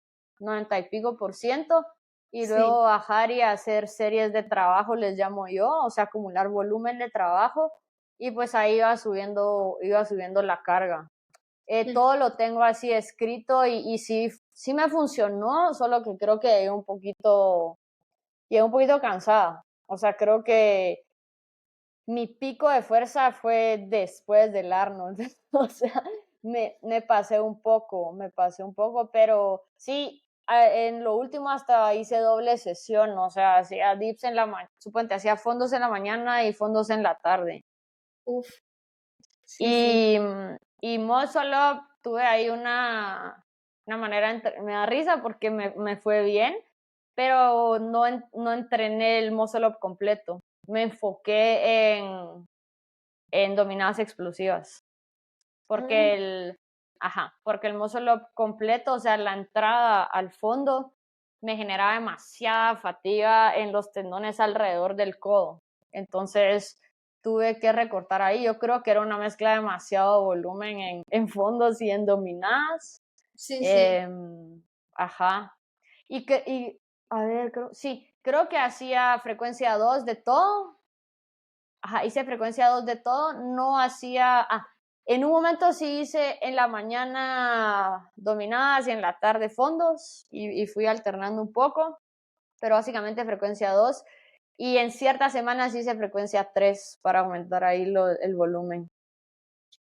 y pico por ciento, y Sí. luego bajar y hacer series de trabajo, les llamo yo, o sea, acumular volumen de trabajo, y pues ahí iba subiendo la carga. Todo lo tengo así escrito y sí me funcionó, solo que creo que llegué un poquito cansada. O sea, creo que mi pico de fuerza fue después del Arnold. O sea, me pasé un poco, pero sí, en lo último hasta hice doble sesión, o sea, hacía dips en la mañana, suponte, hacía fondos en la mañana y fondos en la tarde. Uf, sí, sí. Y, y muscle up, tuve ahí una manera, me da risa porque me fue bien, pero no entrené el muscle up completo. Me enfoqué en dominadas explosivas, Mm, porque porque el muscle up completo, o sea, la entrada al fondo, me generaba demasiada fatiga en los tendones alrededor del codo. Entonces tuve que recortar ahí. Yo creo que era una mezcla de demasiado volumen en fondos y en dominadas. sí, sí. Em, ajá. Y a ver, sí, creo que hacía frecuencia 2 de todo. Ajá, hice frecuencia 2 de todo, no hacía, en un momento sí hice en la mañana dominadas y en la tarde fondos y fui alternando un poco, pero básicamente frecuencia 2 y en ciertas semanas hice frecuencia 3 para aumentar ahí el volumen.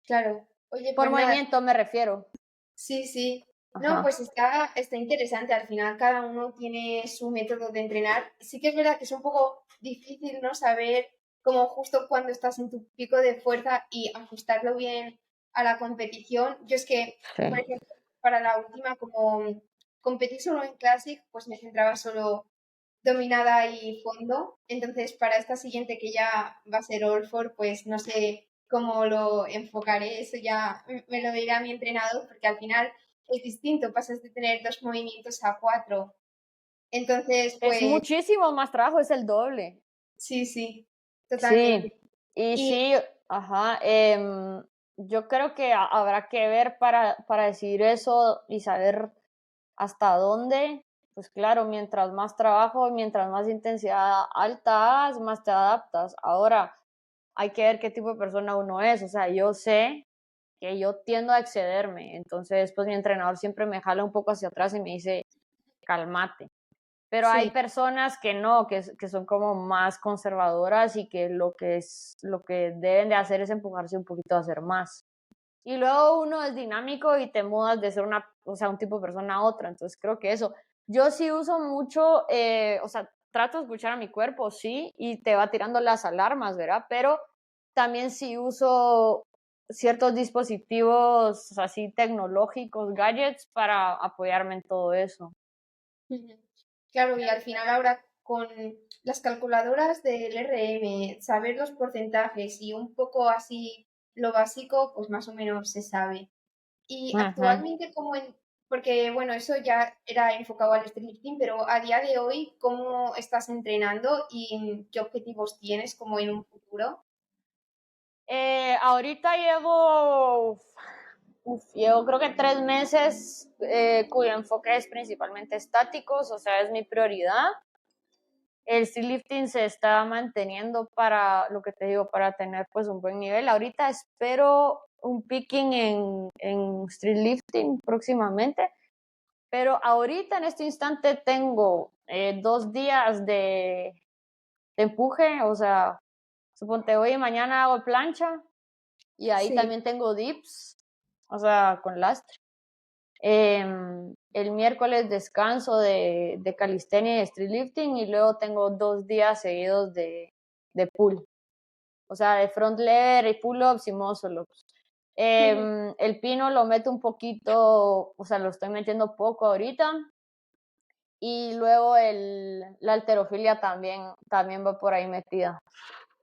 Claro. Oye, Por pues nada, movimiento me refiero. sí, sí. No, Ajá. pues está interesante. Al final cada uno tiene su método de entrenar. Sí que es verdad que es un poco difícil, ¿no? Saber como justo cuando estás en tu pico de fuerza y ajustarlo bien a la competición. Yo es que, por Sí. ejemplo, para la última, como competí solo en Classic, pues me centraba solo dominada y fondo. Entonces, para esta siguiente que ya va a ser All For, pues no sé cómo lo enfocaré. Eso ya me lo dirá mi entrenador, porque al final es distinto. Pasas de tener dos movimientos a cuatro Entonces, Es pues muchísimo más trabajo, es el doble. sí, Sí, totalmente. y Y sí, ajá, yo creo que habrá que ver para decidir eso y saber hasta dónde. Pues claro, mientras más trabajo, mientras más intensidad alta hagas, más te adaptas. Ahora, hay que ver qué tipo de persona uno es. O sea, yo sé que yo tiendo a excederme, entonces pues mi entrenador siempre me jala un poco hacia atrás y me dice, cálmate. Pero hay sí, personas que no, que son como más conservadoras y que lo que deben de hacer es empujarse un poquito a hacer más. Y luego uno es dinámico y te mudas de ser o sea, un tipo de persona a otra. Entonces creo que eso. Yo sí uso mucho, o sea, trato de escuchar a mi cuerpo, sí, y te va tirando las alarmas, ¿verdad? Pero también sí uso ciertos dispositivos así tecnológicos, gadgets, para apoyarme en todo eso. ujú. Claro, y al final ahora con las calculadoras del RM, saber los porcentajes y un poco así lo básico, pues más o menos se sabe. Y Ajá. actualmente, porque bueno, eso ya era enfocado al streetlifting, pero a día de hoy, ¿cómo estás entrenando y qué objetivos tienes como en un futuro? Ahorita llevo creo que 3 meses cuyo enfoque es principalmente estáticos, o sea, es mi prioridad. El lifting se está manteniendo para, lo que te digo, para tener pues un buen nivel. Ahorita espero un picking en street lifting próximamente, pero ahorita en este instante tengo 2 días de empuje, o sea, suponte hoy y mañana hago plancha y ahí Sí, también tengo dips, o sea, con lastre. El miércoles descanso de calistenia y street lifting y luego tengo 2 días seguidos de pull, o sea, de front lever y pull-ups y muscle ups. El pino lo meto un poquito, o sea, lo estoy metiendo poco ahorita. Y luego la halterofilia también va por ahí metida.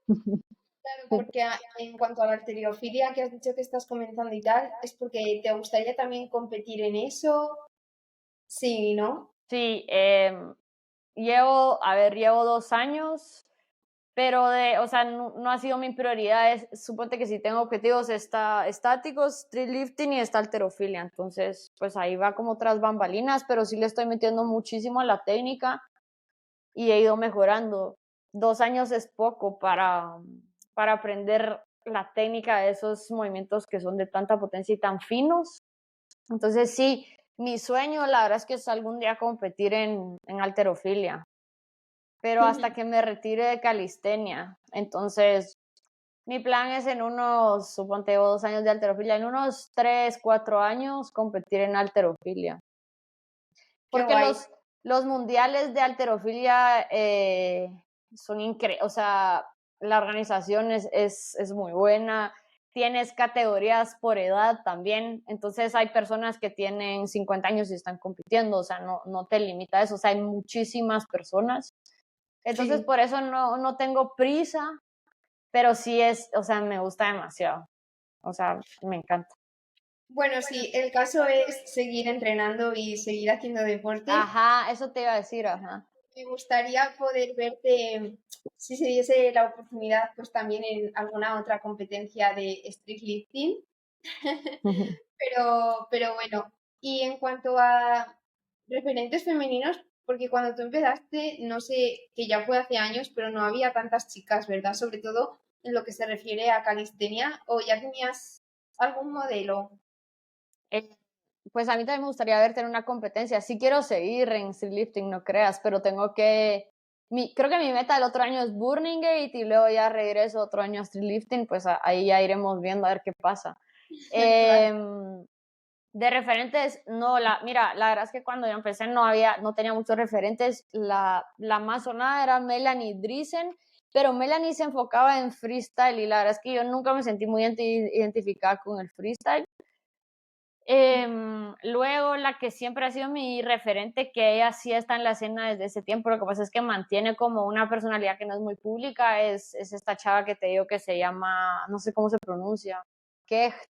claro, porque en cuanto a la arteriofilia que has dicho que estás comenzando y tal, es porque te gustaría también competir en eso. Sí, ¿no? Sí, llevo 2 años, pero o sea, no ha sido mi prioridad. Suponte que si tengo objetivos está estáticos, street lifting y está halterofilia. Entonces, pues ahí va como otras bambalinas, pero sí le estoy metiendo muchísimo a la técnica y he ido mejorando. 2 años es poco para aprender la técnica de esos movimientos que son de tanta potencia y tan finos. Entonces sí, mi sueño la verdad es que es algún día competir en halterofilia, pero hasta que me retire de calistenia. Entonces, mi plan es en unos, suponte 2 años de halterofilia, en unos 3, 4 años competir en halterofilia. Qué Porque guay. los mundiales de halterofilia son increíbles, o sea, la organización es muy buena, tienes categorías por edad también, entonces hay personas que tienen 50 años y están compitiendo, o sea, no te limita a eso, o sea, hay muchísimas personas. Entonces, Sí. por eso no tengo prisa, pero sí o sea, me gusta demasiado, o sea, me encanta. Bueno, sí, el caso es seguir entrenando y seguir haciendo deporte. Ajá, eso te iba a decir, ajá. Me gustaría poder verte, si se diese la oportunidad, pues también en alguna otra competencia de street lifting. Pero bueno, y en cuanto a referentes femeninos, porque cuando tú empezaste, no sé, que ya fue hace años, pero no había tantas chicas, ¿verdad? Sobre todo en lo que se refiere a calistenia, o ya tenías algún modelo. Eh, Pues a mí también me gustaría verte en una competencia. Sí quiero seguir en lifting, no creas, pero creo que mi meta del otro año es Burning Gate y luego ya regreso otro año a lifting, pues ahí ya iremos viendo a ver qué pasa. Claro. De referentes, no, mira, la verdad es que cuando yo empecé no tenía muchos referentes. La más sonada era Melanie Driesen, pero Melanie se enfocaba en freestyle y la verdad es que yo nunca me sentí muy identificada con el freestyle. Luego, la que siempre ha sido mi referente, que ella sí está en la escena desde ese tiempo, lo que pasa es que mantiene como una personalidad que no es muy pública, es esta chava que te digo que se llama, no sé cómo se pronuncia, Kecht.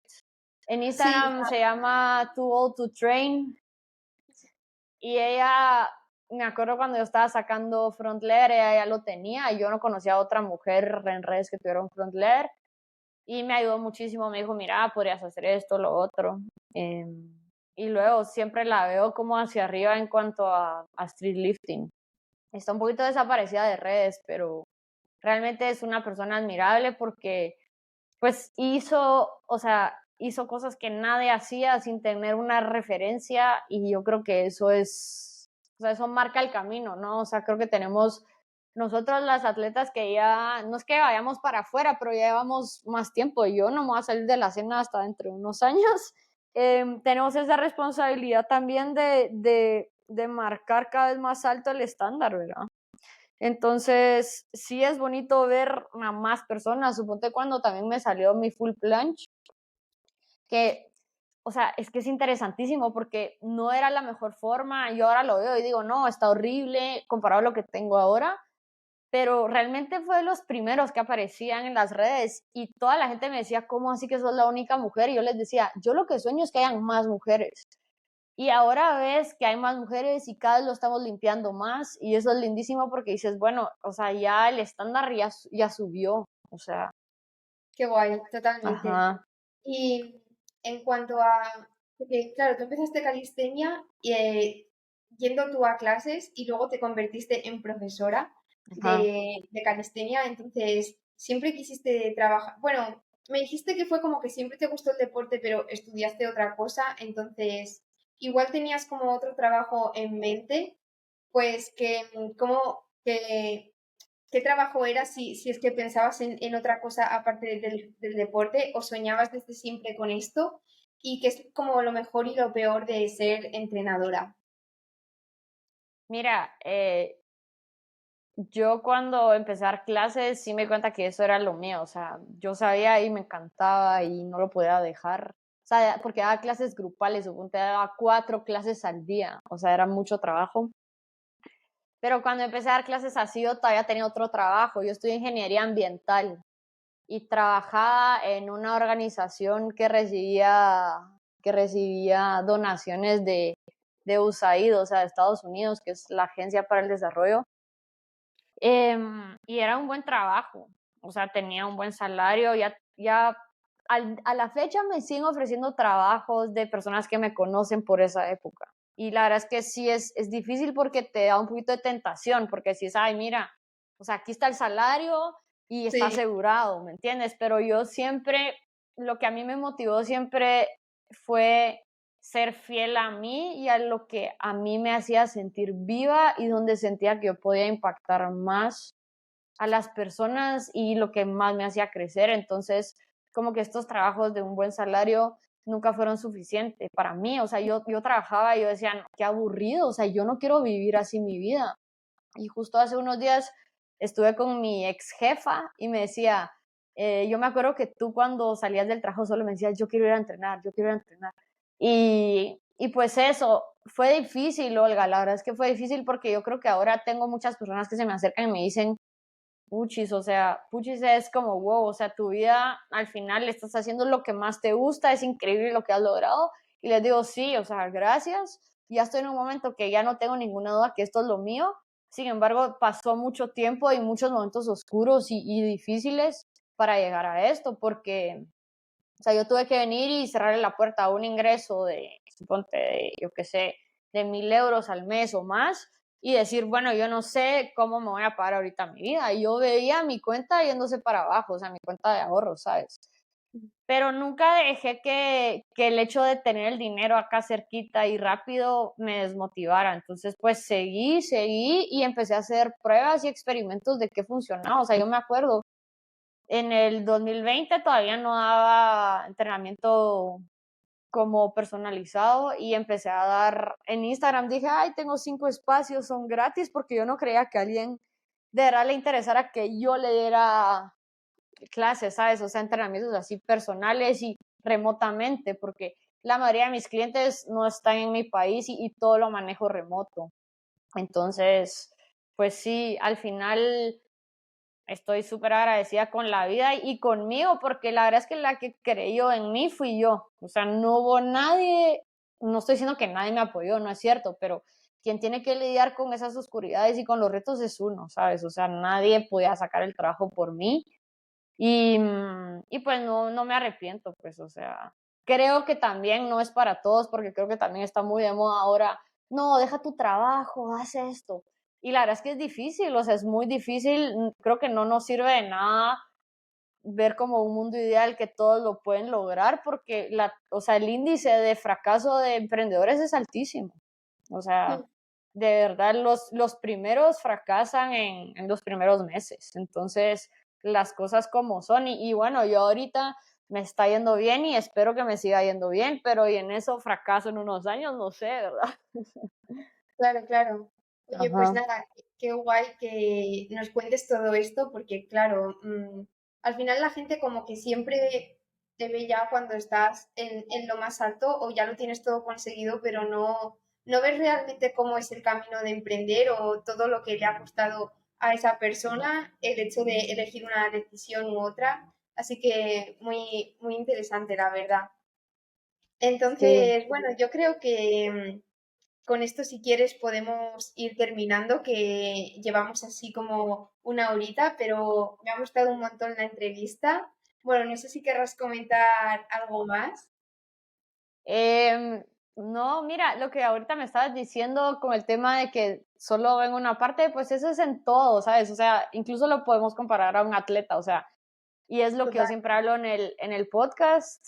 En Sí, Instagram se llama Too Old to Train y ella me acuerdo cuando yo estaba sacando front letter, ella ya lo tenía, y yo no conocía a otra mujer en redes que tuviera un front letter, y me ayudó muchísimo, me dijo, mira, podrías hacer esto, lo otro, y luego siempre la veo como hacia arriba en cuanto a street lifting. Está un poquito desaparecida de redes, pero realmente es una persona admirable porque pues hizo cosas que nadie hacía sin tener una referencia, y yo creo que eso marca el camino, ¿no? O sea, creo que tenemos nosotros las atletas que ya, no es que vayamos para afuera, pero ya llevamos más tiempo. Yo no me voy a salir de la escena hasta dentro de unos años. Tenemos esa responsabilidad también de marcar cada vez más alto el estándar, ¿verdad? Entonces, sí es bonito ver a más personas. Suponte cuando también me salió mi full planche, que, o sea, es que es interesantísimo porque no era la mejor forma. Yo ahora lo veo y digo, no, está horrible comparado a lo que tengo ahora, pero realmente fue de los primeros que aparecían en las redes y toda la gente me decía, ¿cómo así que sos la única mujer? Y yo les decía, yo lo que sueño es que hayan más mujeres. Y ahora ves que hay más mujeres y cada vez lo estamos limpiando más, y eso es lindísimo porque dices, bueno, o sea, ya el estándar ya subió, o sea, Qué guay, totalmente. ajá, Y en cuanto a, porque claro, tú empezaste calistenia yendo tú a clases y luego te convertiste en profesora ajá. de calistenia, entonces siempre quisiste trabajar, bueno, me dijiste que fue como que siempre te gustó el deporte, pero estudiaste otra cosa, entonces igual tenías como otro trabajo en mente, pues que, como que ¿qué trabajo era si es que pensabas en otra cosa aparte del deporte o soñabas desde siempre con esto? ¿Y qué es como lo mejor y lo peor de ser entrenadora? Mira, yo cuando empecé a dar clases sí me di cuenta que eso era lo mío, o sea, yo sabía y me encantaba y no lo podía dejar, o sea, porque daba clases grupales, suponte daba 4 clases al día, o sea, era mucho trabajo. Pero cuando empecé a dar clases así, yo todavía tenía otro trabajo. Yo estudié ingeniería ambiental y trabajaba en una organización que recibía donaciones de USAID, o sea, de Estados Unidos, que es la Agencia para el Desarrollo. Y era un buen trabajo, o sea, tenía un buen salario. A la fecha me siguen ofreciendo trabajos de personas que me conocen por esa época. Y la verdad es que sí es difícil porque te da un poquito de tentación, porque si es, ay, mira, o sea, aquí está el salario y está Sí, asegurado, ¿me entiendes? Pero yo siempre, lo que a mí me motivó siempre fue ser fiel a mí y a lo que a mí me hacía sentir viva y donde sentía que yo podía impactar más a las personas y lo que más me hacía crecer. Entonces, como que estos trabajos de un buen salario nunca fueron suficientes para mí. O sea, yo trabajaba y yo decía, "No, qué aburrido, o sea, yo no quiero vivir así mi vida". Y justo hace unos días estuve con mi ex jefa y me decía, yo me acuerdo que tú cuando salías del trabajo solo me decías, yo quiero ir a entrenar, yo quiero ir a entrenar. Y pues eso, fue difícil, Olga, la verdad es que fue difícil porque yo creo que ahora tengo muchas personas que se me acercan y me dicen, puchis, o sea, puchis es como, wow, o sea, tu vida al final estás haciendo lo que más te gusta, es increíble lo que has logrado. Y les digo, sí, o sea, gracias. Ya estoy en un momento que ya no tengo ninguna duda que esto es lo mío. Sin embargo, pasó mucho tiempo y muchos momentos oscuros y difíciles para llegar a esto, porque, o sea, yo tuve que venir y cerrarle la puerta a un ingreso de, suponte, yo qué sé, de 1.000 euros al mes o más, y decir, bueno, yo no sé cómo me voy a pagar ahorita mi vida. Y yo veía mi cuenta yéndose para abajo, o sea, mi cuenta de ahorro, ¿sabes? Pero nunca dejé que el hecho de tener el dinero acá cerquita y rápido me desmotivara. Entonces, pues seguí y empecé a hacer pruebas y experimentos de qué funcionaba. O sea, yo me acuerdo, en el 2020 todavía no daba entrenamiento como personalizado y empecé a dar en Instagram. Dije, ay, tengo 5 espacios, son gratis, porque yo no creía que a alguien de verdad le interesara que yo le diera clases, ¿sabes? O sea, entrenamientos así personales y remotamente, porque la mayoría de mis clientes no están en mi país y todo lo manejo remoto. Entonces, pues sí, al final estoy súper agradecida con la vida y conmigo, porque la verdad es que la que creyó en mí fui yo. O sea, no hubo nadie, no estoy diciendo que nadie me apoyó, no es cierto, pero quien tiene que lidiar con esas oscuridades y con los retos es uno, ¿sabes? O sea, nadie podía sacar el trabajo por mí y pues no me arrepiento, pues, o sea, creo que también no es para todos porque creo que también está muy de moda ahora, no, deja tu trabajo, haz esto. Y la verdad es que es difícil, o sea, es muy difícil, creo que no nos sirve de nada ver como un mundo ideal que todos lo pueden lograr porque o sea, el índice de fracaso de emprendedores es altísimo. O sea, de verdad los primeros fracasan en los primeros meses. Entonces, las cosas como son. Y bueno, yo ahorita me está yendo bien y espero que me siga yendo bien, pero y en eso fracaso en unos años, no sé, ¿verdad? Claro, claro. Oye, pues Ajá. nada, qué guay que nos cuentes todo esto, porque claro, al final la gente como que siempre te ve ya cuando estás en lo más alto o ya lo tienes todo conseguido, pero no ves realmente cómo es el camino de emprender o todo lo que le ha costado a esa persona el hecho de elegir una decisión u otra. Así que muy, muy interesante, la verdad. Sí. Entonces, bueno, yo creo que con esto, si quieres, podemos ir terminando, que llevamos así como una horita, pero me ha gustado un montón la entrevista. Bueno, no sé si querrás comentar algo más. Em, no, mira, lo que ahorita me estabas diciendo con el tema de que solo ven una parte, pues eso es en todo, ¿sabes? O sea, incluso lo podemos comparar a un atleta, o sea, y es lo que yo Total. siempre hablo en el podcast,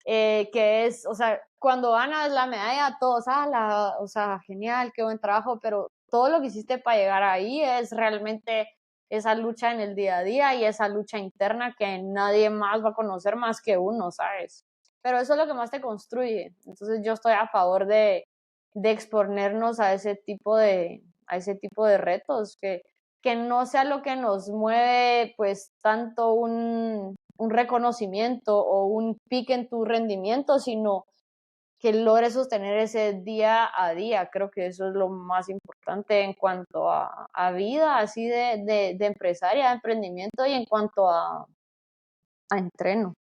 que es, o sea, cuando ganas la medalla, todos, o sea, genial, qué buen trabajo, pero todo lo que hiciste para llegar ahí es realmente esa lucha en el día a día y esa lucha interna que nadie más va a conocer más que uno, ¿sabes? Pero eso es lo que más te construye. Entonces yo estoy a favor de exponernos a ese tipo de retos, que no sea lo que nos mueve, pues tanto un reconocimiento o un pique en tu rendimiento, sino que logres sostener ese día a día. Creo que eso es lo más importante en cuanto a vida, así de empresaria, de emprendimiento y en cuanto a entreno.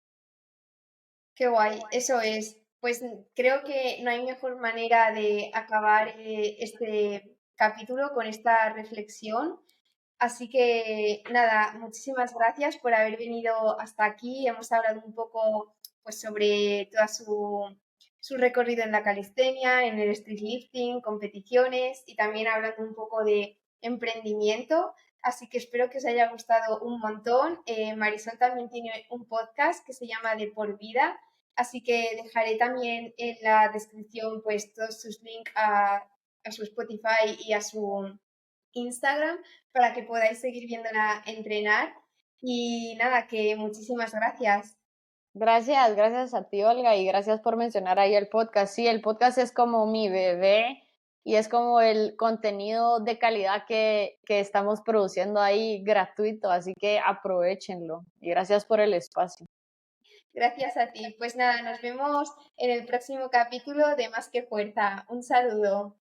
Qué guay, eso es. Pues creo que no hay mejor manera de acabar este capítulo con esta reflexión. Así que nada, muchísimas gracias por haber venido hasta aquí. Hemos hablado un poco pues sobre toda su recorrido en la calistenia, en el street lifting, competiciones y también hablando un poco de emprendimiento. Así que espero que os haya gustado un montón. Marisol también tiene un podcast que se llama De por Vida. Así que dejaré también en la descripción pues todos sus links a su Spotify y a su Instagram para que podáis seguir viéndola entrenar. Y nada, que muchísimas gracias. Gracias a ti, Olga, y gracias por mencionar ahí el podcast. Sí, el podcast es como mi bebé y es como el contenido de calidad que estamos produciendo ahí gratuito, así que aprovechenlo. Y gracias por el espacio. Gracias a ti. Pues nada, nos vemos en el próximo capítulo de Más que Fuerza. Un saludo.